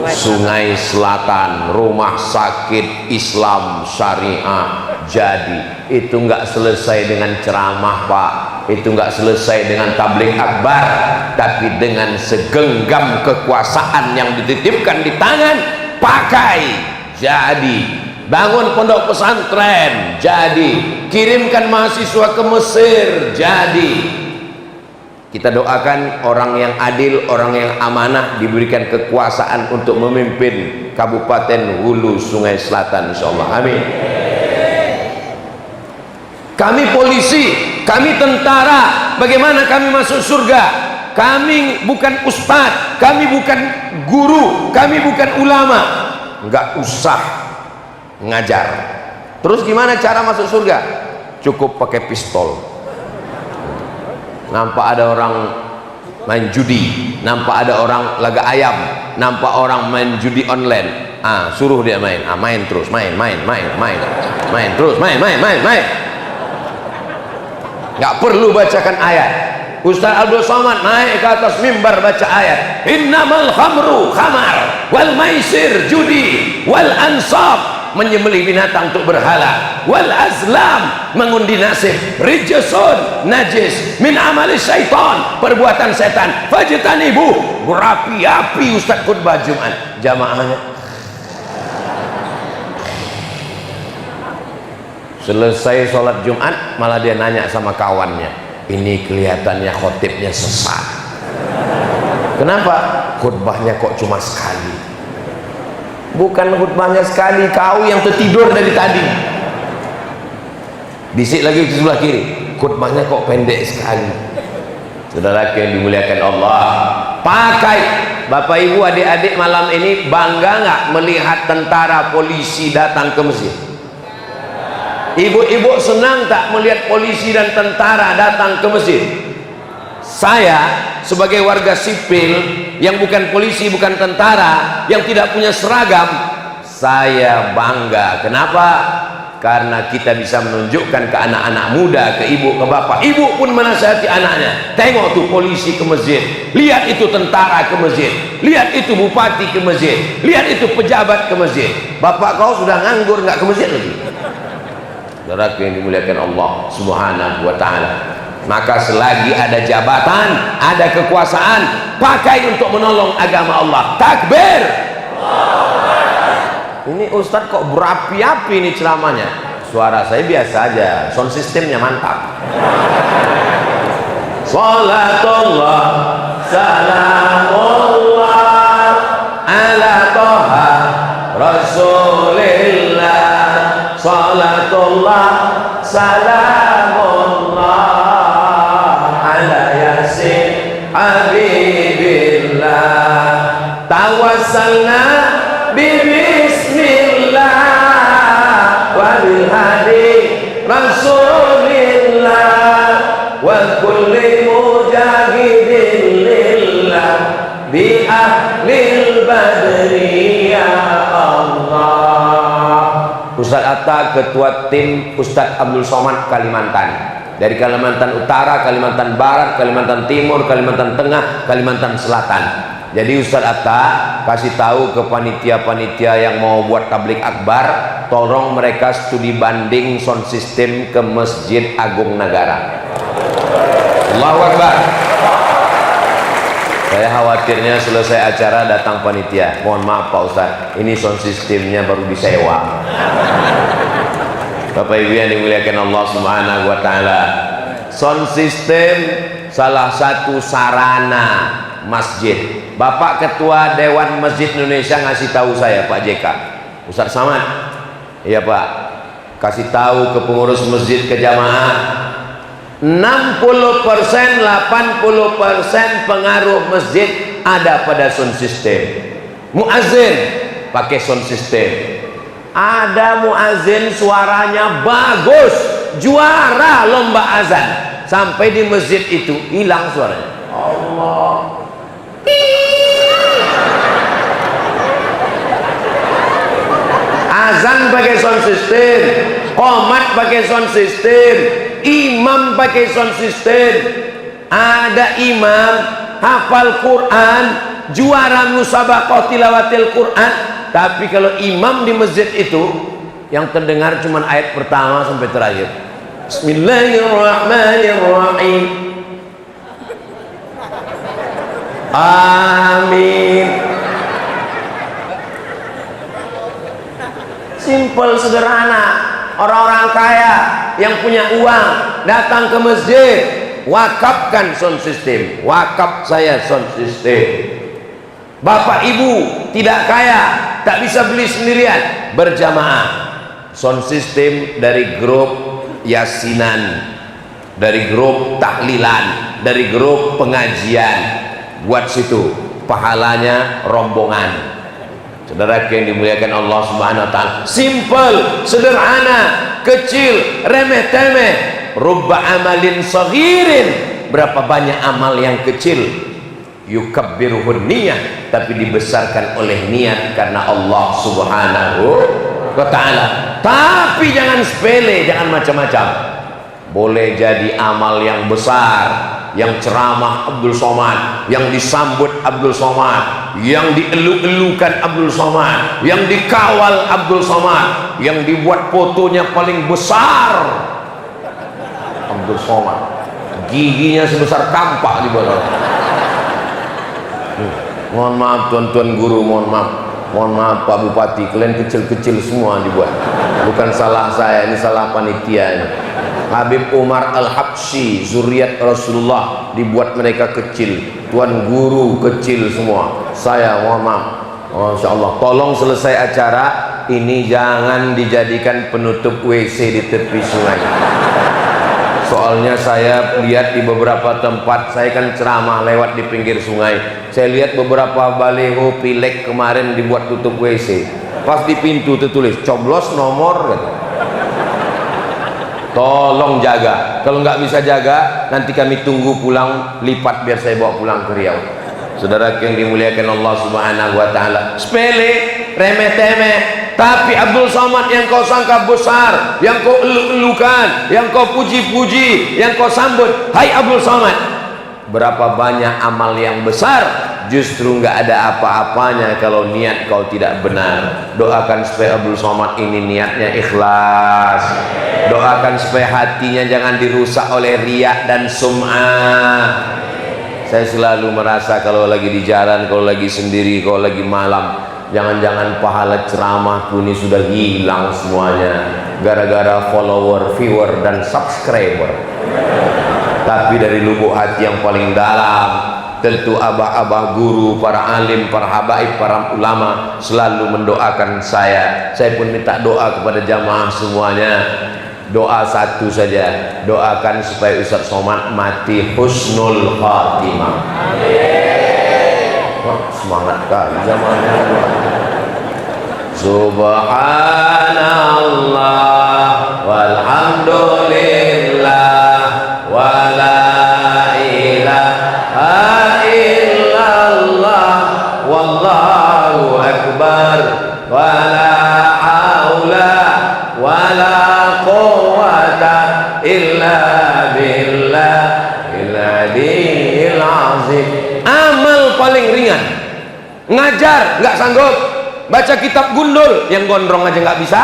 Sungai Selatan, rumah sakit Islam syariah jadi. Itu nggak selesai dengan ceramah Pak, itu nggak selesai dengan tabligh akbar, tapi dengan segenggam kekuasaan yang dititipkan di tangan, pakai jadi. Bangun pondok pesantren jadi, kirimkan mahasiswa ke Mesir jadi. Kita doakan orang yang adil, orang yang amanah diberikan kekuasaan untuk memimpin Kabupaten Hulu Sungai Selatan, insyaallah. Amin. Kami polisi, kami tentara, bagaimana kami masuk surga? Kami bukan ustadz, kami bukan guru, kami bukan ulama. Nggak usah ngajar. Terus gimana cara masuk surga? Cukup pakai pistol. Nampak ada orang main judi, nampak ada orang laga ayam, nampak orang main judi online, suruh dia main, main terus, main terus, main. Nggak perlu bacakan ayat. Ustaz Abdul Somad naik ke atas mimbar baca ayat, innamal khamru khamar wal maisir judi wal ansab menyembelih binatang untuk berhala. Wal azlam, mengundi nasib. Rijsun, najis, min amali syaitan, perbuatan setan. Fajtanibu, berapi-api Ustaz khutbah Jumat. Jamaahnya selesai sholat Jumat, malah dia nanya sama kawannya, ini kelihatannya khotibnya sesat. Kenapa? Khutbahnya kok cuma sekali. Bukan khutbahnya sekali, kau yang tertidur dari tadi. Bisik lagi di sebelah kiri, khutbahnya kok pendek sekali. Saudara yang dimuliakan Allah, pakai. Bapak ibu adik-adik malam ini bangga nggak melihat tentara polisi datang ke masjid? Ibu-ibu senang tak melihat polisi dan tentara datang ke masjid? Saya sebagai warga sipil yang bukan polisi, bukan tentara, yang tidak punya seragam, saya bangga. Kenapa? Karena kita bisa menunjukkan ke anak-anak muda, ke ibu, ke bapak. Ibu pun menasihati anaknya, tengok tuh polisi ke masjid, lihat itu tentara ke masjid, lihat itu bupati ke masjid, lihat itu pejabat ke masjid. Bapak kau sudah nganggur nggak ke masjid lagi? Saudara yang dimuliakan Allah Subhanahu wa ta'ala, maka selagi ada jabatan, ada kekuasaan, pakai untuk menolong agama Allah. Takbir. Ini Ustadz kok berapi-api nih ceramahnya? Suara saya biasa aja, sound systemnya mantap. Salatullah salamullah ala toha rasulillah. Salatullah salamullah ala yasin habibillah. Tawassalna bismillah wa bilhadi rasulillah wa kulli mujahidin lillah bi ahlil badri ya Allah. Ustaz Atta, ketua tim Ustaz Abdul Somad Kalimantan, dari Kalimantan Utara, Kalimantan Barat, Kalimantan Timur, Kalimantan Tengah, Kalimantan Selatan. Jadi Ustaz Atta kasih tahu ke panitia-panitia yang mau buat tablik akbar, tolong mereka studi banding sound system ke Masjid Agung Nagara. Allahu Akbar. Saya khawatirnya selesai acara datang panitia, mohon maaf Pak Ustaz, ini sound systemnya baru disewa. Bapak Ibu yang dimuliakan Allah Subhanahu wa ta'ala, sound system salah satu sarana masjid. Bapak Ketua Dewan Masjid Indonesia ngasih tahu saya, Pak JK, Ustaz Samad, iya Pak, kasih tahu ke pengurus masjid, ke jamaah, 60%, 80% pengaruh masjid ada pada sound system. Muazzin pakai sound system. Ada muazzin suaranya bagus, juara lomba azan, sampai di masjid itu hilang suaranya. Allah. Azan pakai sound system, qomat pakai sound system, imam pakai sound system. Ada imam hafal Quran, juara musabaqah tilawatil Quran, tapi kalau imam di masjid itu yang terdengar cuma ayat pertama sampai terakhir. Bismillahirrahmanirrahim. Amin. Simple, sederhana. Orang-orang kaya yang punya uang datang ke masjid, wakafkan sound system. Wakaf saya sound system. Bapak ibu tidak kaya, tak bisa beli sendirian, berjamaah. Sound system dari grup yasinan, dari grup tahlilan, dari grup pengajian, buat situ, pahalanya rombongan. Saudara yang dimuliakan Allah Subhanahu wa ta'ala, simple, sederhana, kecil, remeh temeh. Rubba amalin saghirin, berapa banyak amal yang kecil, yukabbiruhun niyah, tapi dibesarkan oleh niat karena Allah Subhanahu wa ta'ala. Tapi jangan sepele, jangan macam-macam. Boleh jadi amal yang besar, yang ceramah Abdul Somad, yang disambut Abdul Somad, yang dieluk-elukan Abdul Somad, yang dikawal Abdul Somad, yang dibuat fotonya paling besar Abdul Somad, giginya sebesar kampak di bawah. Mohon maaf tuan-tuan guru, mohon maaf Pak Bupati, kalian kecil-kecil semua dibuat, bukan salah saya, ini salah panitia ini. Habib Umar Al-Habsyi, zuriat Rasulullah, dibuat mereka kecil, tuan guru kecil semua. Saya mohon maaf, Masya Allah, tolong selesai acara ini jangan dijadikan penutup WC di tepi sungai. Soalnya saya lihat di beberapa tempat, saya kan ceramah lewat di pinggir sungai, saya lihat beberapa baliho pilek kemarin dibuat tutup WC, pas di pintu tertulis coblos nomor gitu. Tolong jaga, kalau nggak bisa jaga nanti kami tunggu pulang lipat biar saya bawa pulang ke Riau. Saudara yang dimuliakan Allah Subhanahu wa taala, sepele, remeh-temeh, tapi Abdul Somad yang kau sangka besar, yang kau eluk-elukan, yang kau puji-puji, yang kau sambut, hai Abdul Somad, berapa banyak amal yang besar justru nggak ada apa-apanya kalau niat kau tidak benar. Doakan supaya Abdul Somad ini niatnya ikhlas, doakan supaya hatinya jangan dirusak oleh riak dan sum'ah. Saya selalu merasa kalau lagi di jalan, kalau lagi sendiri, kalau lagi malam, jangan-jangan pahala ceramahku ini sudah hilang semuanya gara-gara follower, viewer, dan subscriber. Tapi dari lubuk hati yang paling dalam, tentu abah-abah guru, para alim, para habaib, para ulama selalu mendoakan saya. Saya pun minta doa kepada jamaah semuanya. Doa satu saja, doakan supaya Ustaz Somad mati husnul khatimah. Wah, semangat kali zamannya. Subhanallah walhamdulillah wala ilaha illallah wallahu akbar wala haula wala quwwata illa billahil aliyil azim. Amal paling ringan, ngajar nggak sanggup, baca kitab gundul yang gondrong aja nggak bisa,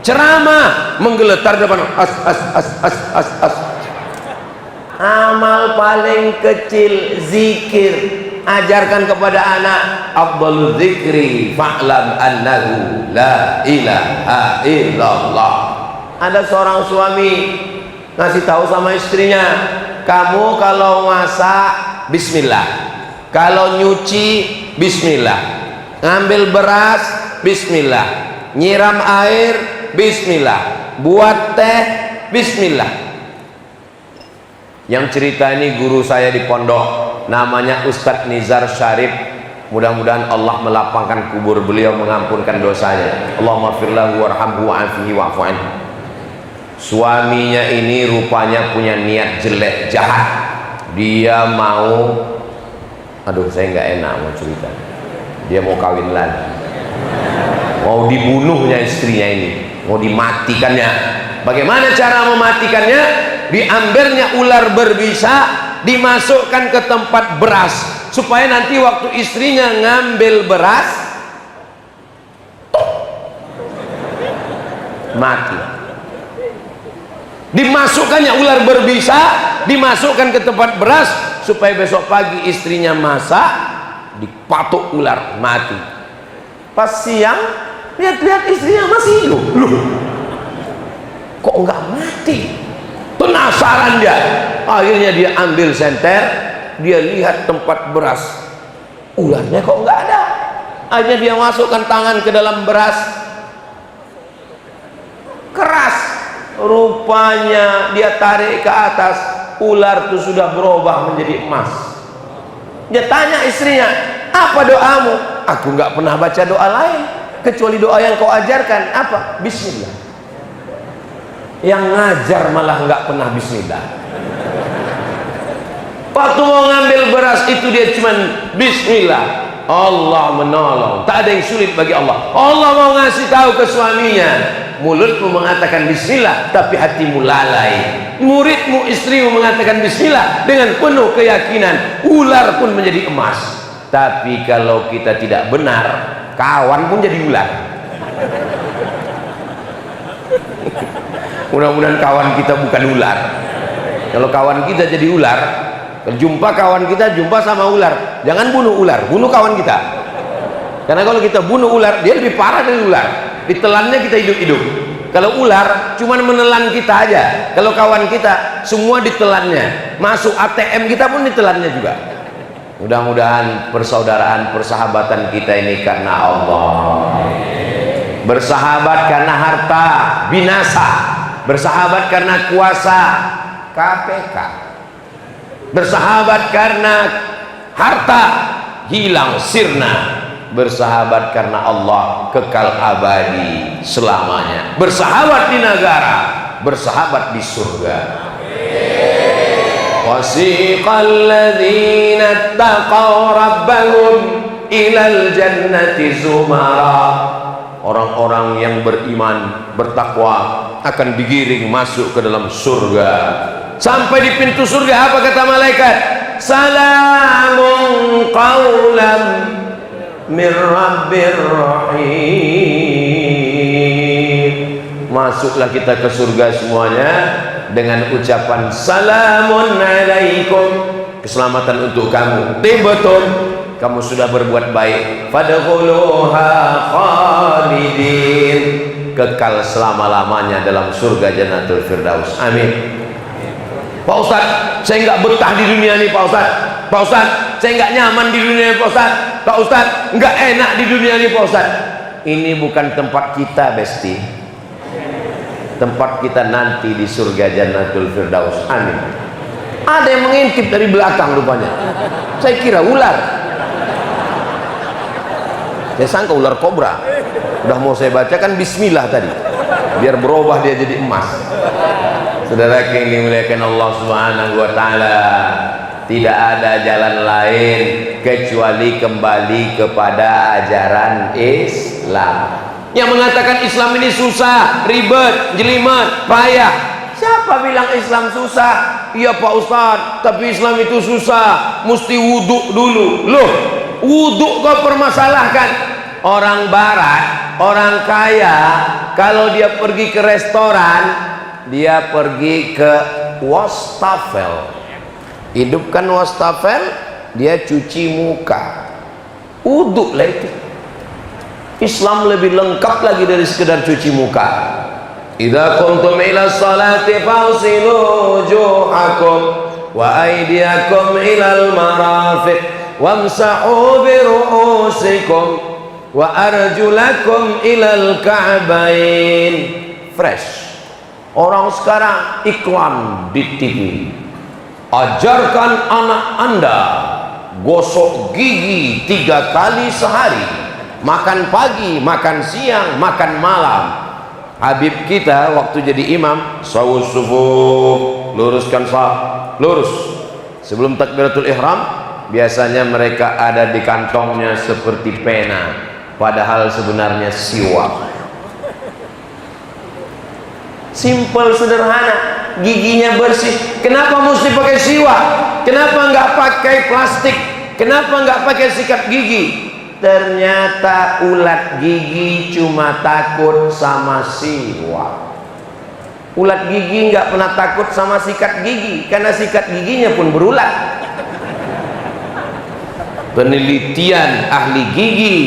ceramah menggeletar depan as. Amal paling kecil zikir, ajarkan kepada anak afdhalul zikri fa'lam annahu la ilaha illallah. Ada seorang suami ngasih tahu sama istrinya, kamu kalau masak bismillah, kalau nyuci bismillah, ngambil beras bismillah, nyiram air bismillah, buat teh bismillah. Yang cerita ini guru saya di pondok, namanya Ustadz Nizar Syarif. Mudah-mudahan Allah melapangkan kubur beliau, mengampunkan dosanya. Allahumma firlahu warhamhu wa'afihi wa'fu anhu. Suaminya ini rupanya punya niat jelek, jahat. Dia mau, aduh saya nggak enak mau cerita, dia mau kawin lagi, mau dibunuhnya istrinya ini, mau dimatikannya. Bagaimana cara mematikannya? Diambilnya ular berbisa, dimasukkan ke tempat beras, supaya nanti waktu istrinya ngambil beras mati. Dimasukkannya ular berbisa, dimasukkan ke tempat beras, supaya besok pagi istrinya masak, dipatuk ular mati. Pas siang lihat-lihat istrinya masih hidup. Loh, kok enggak mati? Penasaran dia, akhirnya dia ambil senter, dia lihat tempat beras, ularnya kok nggak ada. Akhirnya dia masukkan tangan ke dalam beras, keras, rupanya dia tarik ke atas, ular itu sudah berubah menjadi emas. Dia tanya istrinya, apa doamu? Aku nggak pernah baca doa lain kecuali doa yang kau ajarkan. Apa? Bismillah. Yang ngajar malah nggak pernah bismillah. Waktu mau ngambil beras itu dia cuman bismillah. Allah menolong, tak ada yang sulit bagi Allah. Allah mau ngasih tahu ke suaminya, mulutmu mengatakan bismillah tapi hatimu lalai. muridmu, istrimu mengatakan bismillah dengan penuh keyakinan, ular pun menjadi emas. Tapi kalau kita tidak benar, kawan pun jadi ular. Mudah-mudahan kawan kita bukan ular. Kalau kawan kita jadi ular, jumpa kawan kita, jumpa sama ular, jangan bunuh ular, bunuh kawan kita. Karena kalau kita bunuh ular, dia lebih parah dari ular, ditelannya kita hidup-hidup. Kalau ular cuma menelan kita aja, kalau kawan kita semua ditelannya, masuk ATM kita pun ditelannya juga. Mudah-mudahan persaudaraan, persahabatan kita ini karena Allah. Bersahabat karena harta binasa, bersahabat karena kuasa KPK, bersahabat karena harta hilang sirna, bersahabat karena Allah kekal abadi selamanya, bersahabat di negara, bersahabat di surga. Wasiqal ladzina taqaw rabbahum ilal jannati zumara. Orang-orang yang beriman, bertakwa akan digiring masuk ke dalam surga. Sampai di pintu surga apa kata malaikat? Salamun qaulam mir rabbir rahim. Masuklah kita ke surga semuanya dengan ucapan salamun alaikum, keselamatan untuk kamu, tibtum, kamu sudah berbuat baik, fadkhuluha khalidin, kekal selama-lamanya dalam surga Jannatul Firdaus. Amin. Pak Ustaz, saya nggak betah di dunia ini Pak Ustaz. Pak Ustaz, saya nggak nyaman di dunia ini Pak Ustaz. Pak Ustaz, nggak enak di dunia ini Pak Ustaz. Ini bukan tempat kita, Besti. Tempat kita nanti di surga Jannatul Firdaus. Amin. Ada yang mengintip dari belakang rupanya. Saya kira ular. Saya sangka ular kobra. Udah mau saya bacakan bismillah tadi, biar berubah dia jadi emas. Saudara yang dimuliakan Allah Subhanahu wa taala, tidak ada jalan lain kecuali kembali kepada ajaran Islam. Yang mengatakan Islam ini susah, ribet, jelimet, payah. Siapa bilang Islam susah? Iya Pak Ustadz, tapi Islam itu susah, mesti wudhu dulu. Loh, wudhu kau permasalahkan. Orang barat, orang kaya, kalau dia pergi ke restoran, dia pergi ke wastafel. Hidupkan wastafel, dia cuci muka, wudhu lah itu. Islam lebih lengkap lagi dari sekedar cuci muka. Idza qumtum ila sholati fawsilu wujuhakum wa aydiyakum ilal marafiq wamsahu bi ru'usikum wa arjulakum ilal ka'bain. Fresh. Orang sekarang iklan di TV. Ajarkan anak Anda gosok gigi 3 kali sehari, makan pagi, makan siang, makan malam. Habib kita waktu jadi imam, sawus subuh, luruskan saf, lurus. Sebelum takbiratul ihram, biasanya mereka ada di kantongnya seperti pena, padahal sebenarnya siwak. Simple, sederhana, giginya bersih. Kenapa mesti pakai siwak? Kenapa nggak pakai plastik? Kenapa nggak pakai sikat gigi? Ternyata ulat gigi cuma takut sama siwak. Ulat gigi nggak pernah takut sama sikat gigi, karena sikat giginya pun berulat. Penelitian ahli gigi,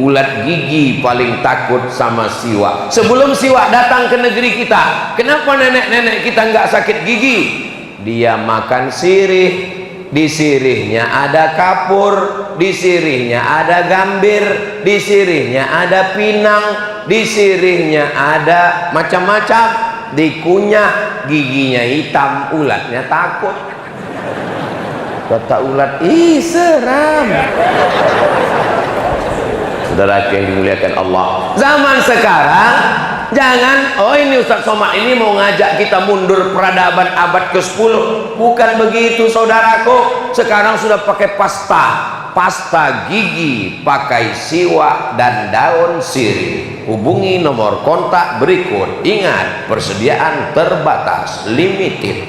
ulat gigi paling takut sama siwak. Sebelum siwak datang ke negeri kita, kenapa nenek-nenek kita nggak sakit gigi? Dia makan sirih, di sirihnya ada kapur, di sirihnya ada gambir, di sirihnya ada pinang, di sirihnya ada macam-macam, dikunyah, giginya hitam, ulatnya takut. Kata ulat, ih seram. Saudara yang dimuliakan Allah, zaman sekarang jangan, oh ini Ustaz Somad ini mau ngajak kita mundur peradaban abad ke-10. Bukan begitu saudaraku. Sekarang sudah pakai pasta. pasta gigi pakai siwak dan daun sirih. Hubungi nomor kontak berikut. Ingat, persediaan terbatas, limited.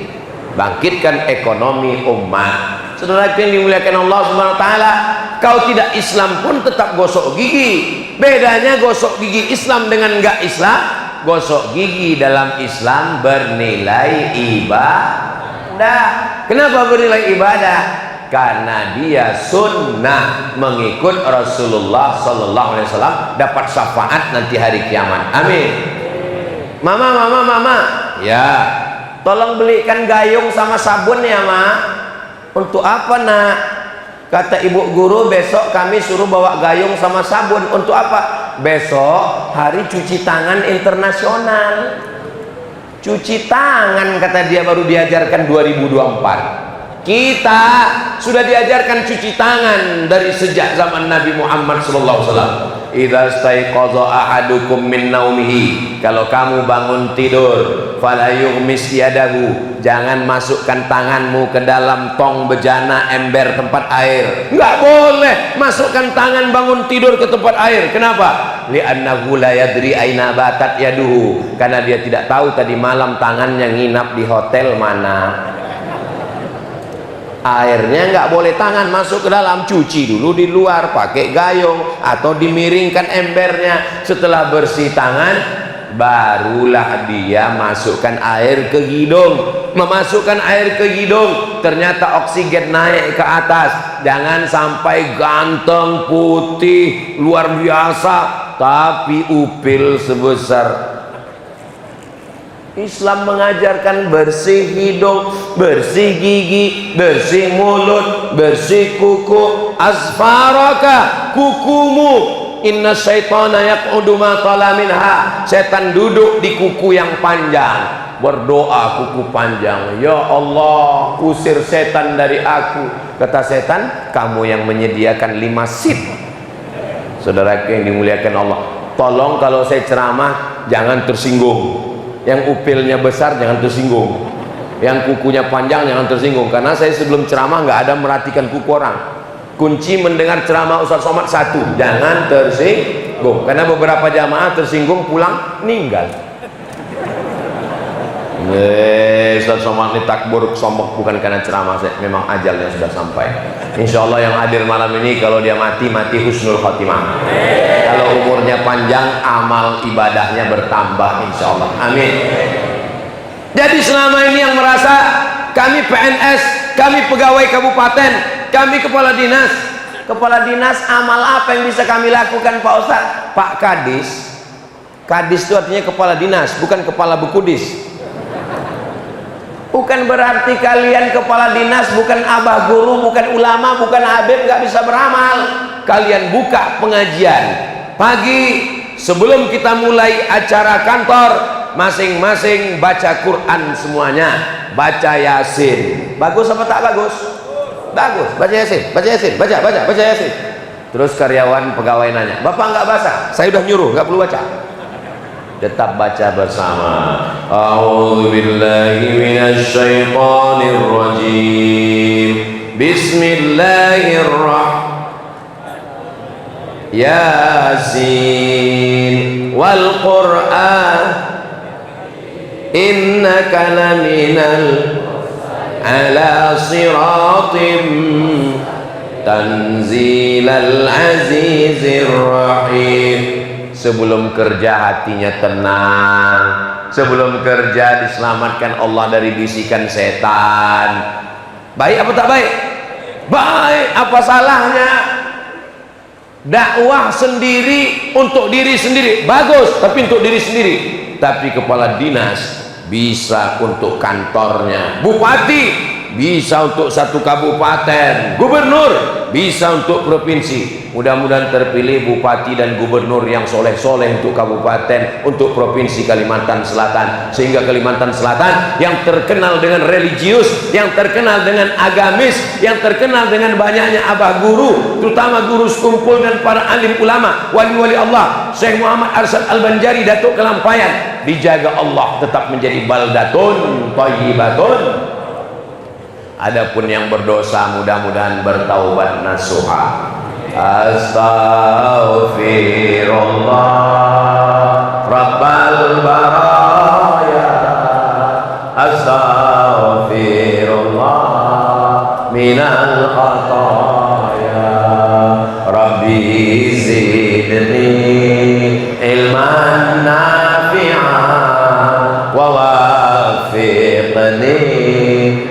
Bangkitkan ekonomi umat. Saudara yang dimuliakan Allah Subhanahu wa taala, kau tidak Islam pun tetap gosok gigi. Bedanya gosok gigi Islam dengan enggak Islam, gosok gigi dalam Islam bernilai ibadah. Kenapa bernilai ibadah? Karena dia sunnah, mengikut Rasulullah sallallahu alaihi wasallam, dapat syafaat nanti hari kiamat. Amin. Mama, ya, tolong belikan gayung sama sabun ya, Ma. Untuk apa, Nak? Kata ibu guru, besok kami suruh bawa gayung sama sabun. Untuk apa? Besok hari cuci tangan internasional. Cuci tangan, kata dia, baru diajarkan 2024. Kita sudah diajarkan cuci tangan dari sejak zaman Nabi Muhammad sallallahu alaihi wasallam. Idza staiqaza ahadukum min naumihi, kalau kamu bangun tidur, fala yughmis yadahu, jangan masukkan tanganmu ke dalam tong bejana ember tempat air. Enggak boleh masukkan tangan bangun tidur ke tempat air. Kenapa? Li'annahu la yadri aina batat yaduhu, karena dia tidak tahu tadi malam tangannya nginap di hotel mana. Airnya nggak boleh tangan masuk ke dalam, cuci dulu di luar pakai gayung atau dimiringkan embernya. Setelah bersih tangan, barulah dia masukkan air ke hidung. Memasukkan air ke hidung, ternyata oksigen naik ke atas. Jangan sampai ganteng, putih, luar biasa, tapi upil sebesar. Islam mengajarkan bersih hidung, bersih gigi, bersih mulut, bersih kuku. Asfaraka, kukumu. Inna syaitana yaq'udu ma tala minha. Setan duduk di kuku yang panjang. Berdoa kuku panjang, ya Allah, usir setan dari aku. Kata setan, kamu yang menyediakan 5 sip. Saudara yang dimuliakan Allah, tolong kalau saya ceramah jangan tersinggung. Yang upilnya besar jangan tersinggung, yang kukunya panjang jangan tersinggung, karena saya sebelum ceramah nggak ada merhatikan kuku orang. Kunci mendengar ceramah Ustaz Somad satu, jangan tersinggung, karena beberapa jamaah tersinggung pulang meninggal. Ustaz Somad ini takbur sombong bukan karena ceramah saya, memang ajalnya sudah sampai. Insya Allah yang hadir malam ini kalau dia mati husnul khotimah. Kalau umurnya panjang, amal ibadahnya bertambah insya Allah. Amin. Jadi selama ini yang merasa kami PNS, kami pegawai kabupaten, kami kepala dinas, amal apa yang bisa kami lakukan Pak Ustaz? Pak Kadis. Kadis itu artinya kepala dinas, bukan kepala bekudis. Bukan berarti kalian kepala dinas, bukan abah guru, bukan ulama, bukan habib, nggak bisa beramal. Kalian buka pengajian pagi sebelum kita mulai acara kantor, masing-masing baca Quran semuanya, baca Yasin. Bagus apa tak bagus? Bagus. Baca Yasin, baca Yasin. Terus karyawan pegawai nanya, Bapak nggak baca? Saya udah nyuruh, nggak perlu baca. Tetap baca bersama. A'udzu billahi minasy syaithanir rajim. Bismillahirrahmanirrahim. Yasin wal Qur'an innaka laminal ala siratim tanzilal azizir rahim. Sebelum kerja hatinya tenang, sebelum kerja diselamatkan Allah dari bisikan setan. Baik apa tak baik? Baik. Apa salahnya dakwah sendiri untuk diri sendiri? Bagus, tapi untuk diri sendiri. Tapi kepala dinas bisa untuk kantornya, bupati bisa untuk satu kabupaten, gubernur bisa untuk provinsi. Mudah-mudahan terpilih bupati dan gubernur yang soleh-soleh untuk kabupaten, untuk provinsi Kalimantan Selatan, sehingga Kalimantan Selatan yang terkenal dengan religius, yang terkenal dengan agamis, yang terkenal dengan banyaknya abah guru, terutama guru sekumpul dan para alim ulama, wali-wali Allah, Syekh Muhammad Arsyad Al-Banjari, Datuk Kelampayan, dijaga Allah tetap menjadi baldatun thayyibatun Adapun yang berdosa mudah-mudahan bertaubat nasuha. Astaghfirullah Rabbal baraya, astaghfirullah minal khataya, Rabbi zidni ilman nafi'an wa wafiqni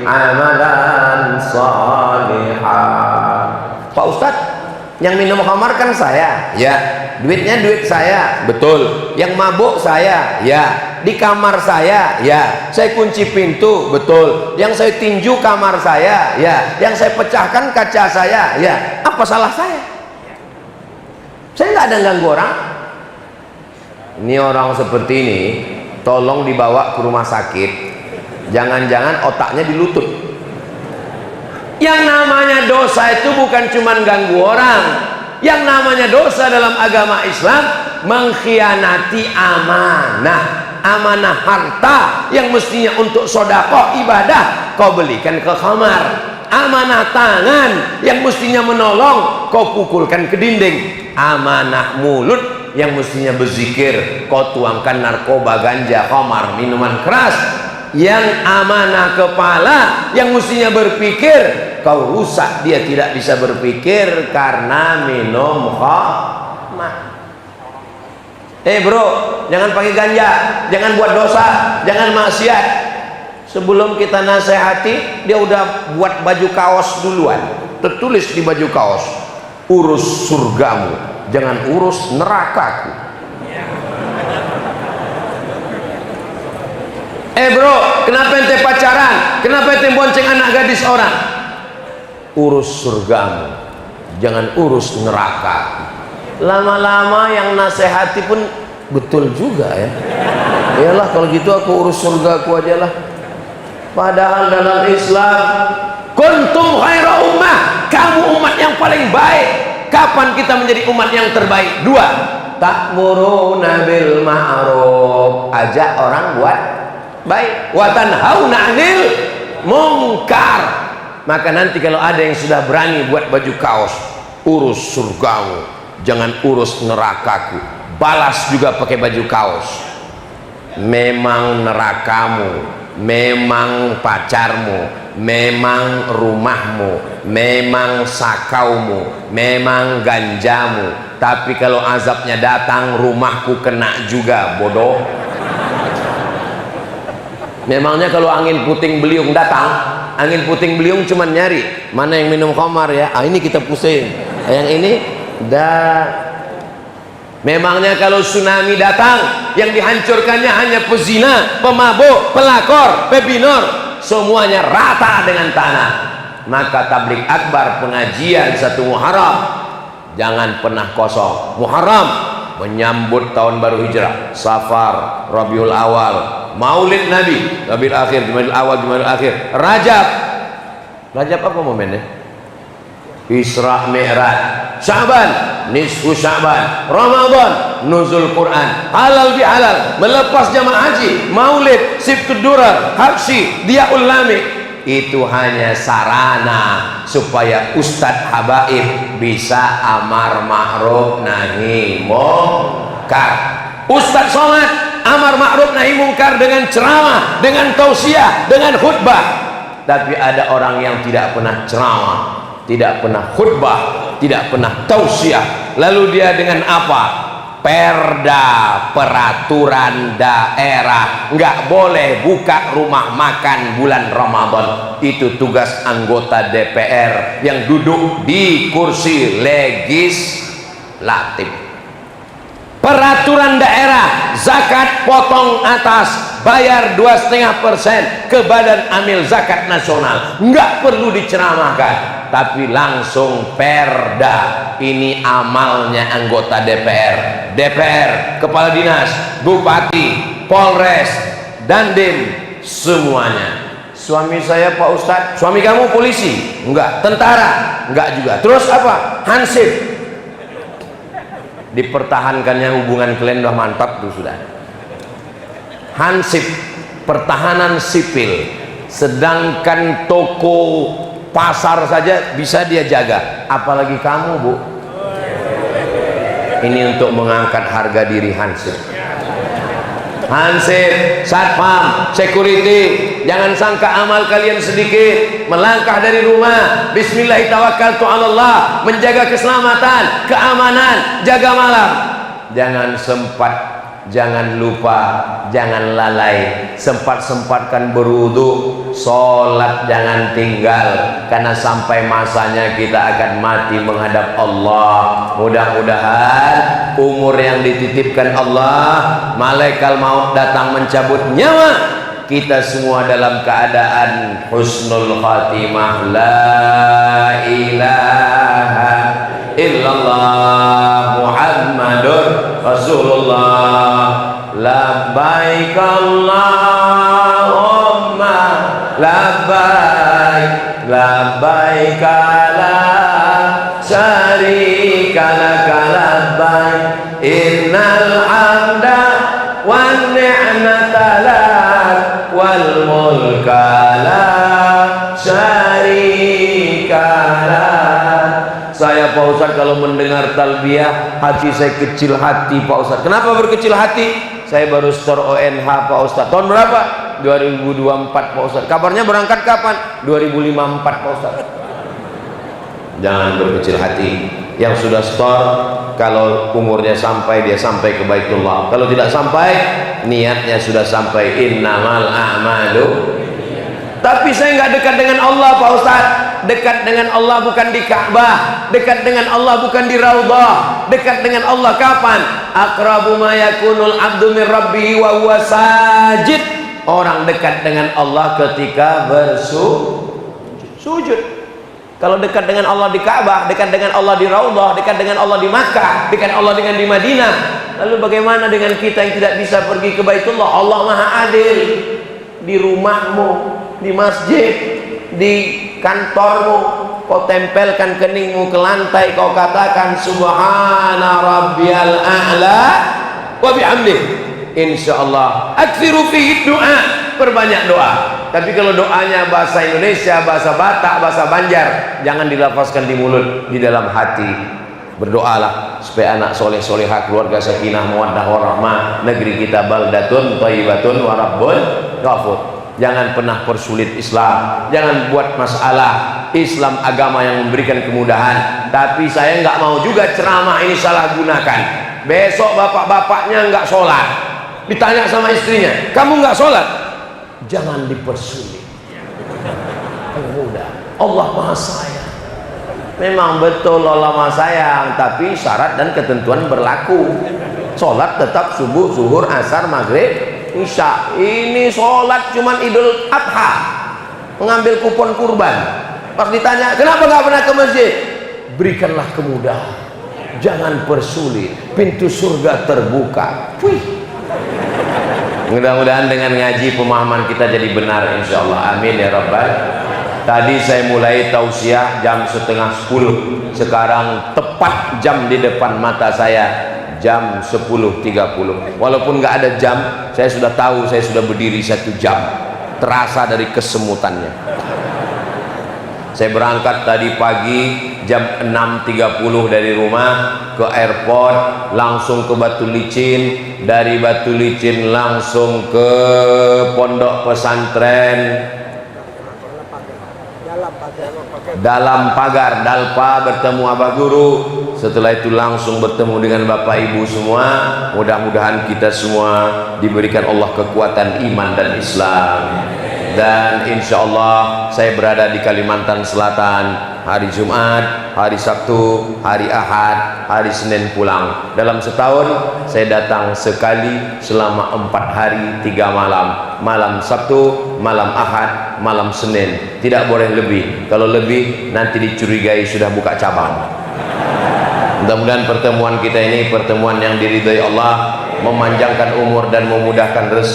amalan salihah. Pak Ustadz, yang minum khamar kan saya, ya. Duitnya duit saya, betul. Yang mabuk saya, ya. Di kamar saya, ya. Saya kunci pintu, betul. Yang saya tinju kamar saya, ya. Yang saya pecahkan kaca saya, ya. Apa salah saya? Saya nggak ada ganggu orang. Ini orang seperti ini, tolong dibawa ke rumah sakit. Jangan-jangan otaknya dilutut. Yang namanya dosa itu bukan cuma ganggu orang. Yang namanya dosa dalam agama Islam mengkhianati amanah. Amanah harta yang mestinya untuk sedekah ibadah kau belikan ke kamar. Amanah tangan yang mestinya menolong kau pukulkan ke dinding. Amanah mulut yang mestinya berzikir kau tuangkan narkoba, ganja, khamar, minuman keras. Yang amanah kepala yang mestinya berpikir kau rusak, dia tidak bisa berpikir karena minum khamar. Bro, jangan pakai ganja, jangan buat dosa, jangan maksiat. Sebelum kita nasihati, dia udah buat baju kaos duluan, tertulis di baju kaos, urus surgamu, jangan urus nerakaku. Bro, kenapa ente pacaran? Kenapa ente bonceng anak gadis orang? Urus surgamu, jangan urus neraka. Lama-lama yang nasihati pun betul juga ya. Iyalah kalau gitu aku urus surgaku aja lah. Padahal dalam Islam, kuntum khaira ummah, kamu umat yang paling baik. Kapan kita menjadi umat yang terbaik? Dua, ta'muruna bil ma'ruf, ajak orang buat baik, wa tanhauna 'anil munkar. Maka nanti kalau ada yang sudah berani buat baju kaos, urus surgamu, jangan urus nerakaku, balas juga pakai baju kaos. Memang nerakamu, memang pacarmu, memang rumahmu, memang sakaumu, memang ganjamu, tapi kalau azabnya datang rumahku kena juga, bodoh. Memangnya kalau angin puting beliung datang, angin puting beliung cuma nyari mana yang minum khamar ya, ini kita pusing, yang ini dah. Memangnya kalau tsunami datang, yang dihancurkannya hanya pezina, pemabuk, pelakor, pebinor, semuanya rata dengan tanah. Maka tabligh akbar, pengajian satu Muharram, jangan pernah kosong. Muharram menyambut tahun baru hijrah, Safar, Rabiul Awal, Maulid Nabi, Rabiul Akhir, Jumadil Awal, Jumadil Akhir, Rajab. Rajab apa momennya? Isra Mi'raj, Sya'ban, nisfu Sya'ban, Ramadan, nuzul Quran, halal bihalal, melepas jamaah haji, Maulid, Sibtud Durar, Habsyi, Diyaul Lami. Itu hanya sarana supaya Ustadz Habaib bisa amar ma'ruf nahi munkar. Ustadz sholat amar ma'ruf nahi munkar dengan ceramah, dengan tausiah, dengan khutbah. Tapi ada orang yang tidak pernah ceramah, tidak pernah khutbah, tidak pernah tausiah. Lalu dia dengan apa? Perda, peraturan daerah, nggak boleh buka rumah makan bulan Ramadan. Itu tugas anggota DPR yang duduk di kursi legislatif. Peraturan daerah, zakat potong atas, bayar 2,5% ke Badan Amil Zakat Nasional, nggak perlu diceramahkan, tapi langsung perda. Ini amalnya anggota DPR. DPR, kepala dinas, bupati, polres, dandim, semuanya. Suami saya Pak Ustadz. Suami kamu polisi? Enggak. Tentara? Enggak juga. Terus apa? Hansip. Dipertahankannya hubungan kalian udah mantap tuh sudah. Hansip, pertahanan sipil. sedangkan toko pasar saja bisa dia jaga, apalagi kamu, Bu. Ini untuk mengangkat harga diri Hansip. Hansip, satpam, security, jangan sangka amal kalian sedikit. Melangkah dari rumah, bismillahirrahmanirrahim, menjaga keselamatan, keamanan, jaga malam. Jangan sempat, jangan lupa, jangan lalai. Sempat-sempatkan berwudu, sholat jangan tinggal, karena sampai masanya kita akan mati menghadap Allah. Mudah-mudahan umur yang dititipkan Allah, malaikat maut datang mencabut nyawa, kita semua dalam keadaan husnul khatimah. La ilaha illallah Muhammadur Rasulullah. Labbaik Allahumma labbaik, labbaik la syarika laka labbaik, innal hamda wan ni'mata lak wal mulka la syarika lak. Saya Pak Ustadz kalau mendengar talbiyah, hati saya kecil hati Pak Ustadz. Kenapa berkecil hati? Saya baru store ONH Pak Ustadz. Tahun berapa? 2024 Pak Ustadz. Kabarnya berangkat kapan? 2054 Pak Ustadz. Jangan berkecil hati. Yang sudah store, kalau umurnya sampai, dia sampai ke Baitullah. Kalau tidak sampai, niatnya sudah sampai. Innamal a'malu. Tapi saya nggak dekat dengan Allah Pak Ustadz. Dekat dengan Allah bukan di Ka'bah, dekat dengan Allah bukan di Raudhah. Dekat dengan Allah kapan? Aqrabu ma yakunul abdu min rabbihi wa huwa sajid. Orang dekat dengan Allah ketika bersujud. Kalau dekat dengan Allah di Ka'bah, dekat dengan Allah di Raudhah, dekat dengan Allah di Makkah, dekat Allah dengan di Madinah. Lalu bagaimana dengan kita yang tidak bisa pergi ke Baitullah? Allah Maha Adil. Di rumahmu, di masjid, di kantormu, kau tempelkan keningmu ke lantai, kau katakan subhana rabbiyal a'la wa bihamdih. Insyaallah aktsiru fihi doa, perbanyak doa. Tapi kalau doanya bahasa Indonesia, bahasa Batak, bahasa Banjar, jangan dilafazkan di mulut, di dalam hati. Berdoalah supaya anak soleh solehah, keluarga sakinah mawaddah warahmah, negeri kita baldatun thayyibatun wa rabbun ghafur. Jangan pernah persulit Islam, jangan buat masalah. Islam agama yang memberikan kemudahan. Tapi saya nggak mau juga ceramah ini salah gunakan. Besok bapak-bapaknya nggak sholat, ditanya sama istrinya, kamu nggak sholat? Jangan dipersulit. Mudah. Allah Maha Sayang. Memang betul Allah Maha Sayang, tapi syarat dan ketentuan berlaku. Sholat tetap subuh, zuhur, asar, maghrib, isya. Ini sholat cuman Idul Adha, mengambil kupon kurban. Pas ditanya, kenapa nggak pernah ke masjid? Berikanlah kemudahan, jangan persulit. Pintu surga terbuka. Wih. Mudah-mudahan dengan ngaji pemahaman kita jadi benar, insya Allah. Amin ya Rabbal. Tadi saya mulai tausiah jam 9:30. Sekarang tepat jam di depan mata saya, jam 10:30. Walaupun nggak ada jam, saya sudah tahu saya sudah berdiri 1 jam. Terasa dari kesemutannya. Saya berangkat tadi pagi jam 6:30 dari rumah ke airport, langsung ke Batu Licin. Dari Batu Licin langsung ke pondok pesantren Dalam Pagar, Dalpa, bertemu Abah Guru. Setelah itu langsung bertemu dengan Bapak Ibu semua. Mudah-mudahan kita semua diberikan Allah kekuatan iman dan Islam. Dan insya Allah saya berada di Kalimantan Selatan hari Jumat, hari Sabtu, hari Ahad, hari Senin pulang. Dalam setahun saya datang sekali selama 4 hari 3 malam. Malam Sabtu, malam Ahad, malam Senin. Tidak boleh lebih. Kalau lebih nanti dicurigai sudah buka cabang. Mudah-mudahan pertemuan kita ini pertemuan yang diridhai Allah, memanjangkan umur dan memudahkan rezeki.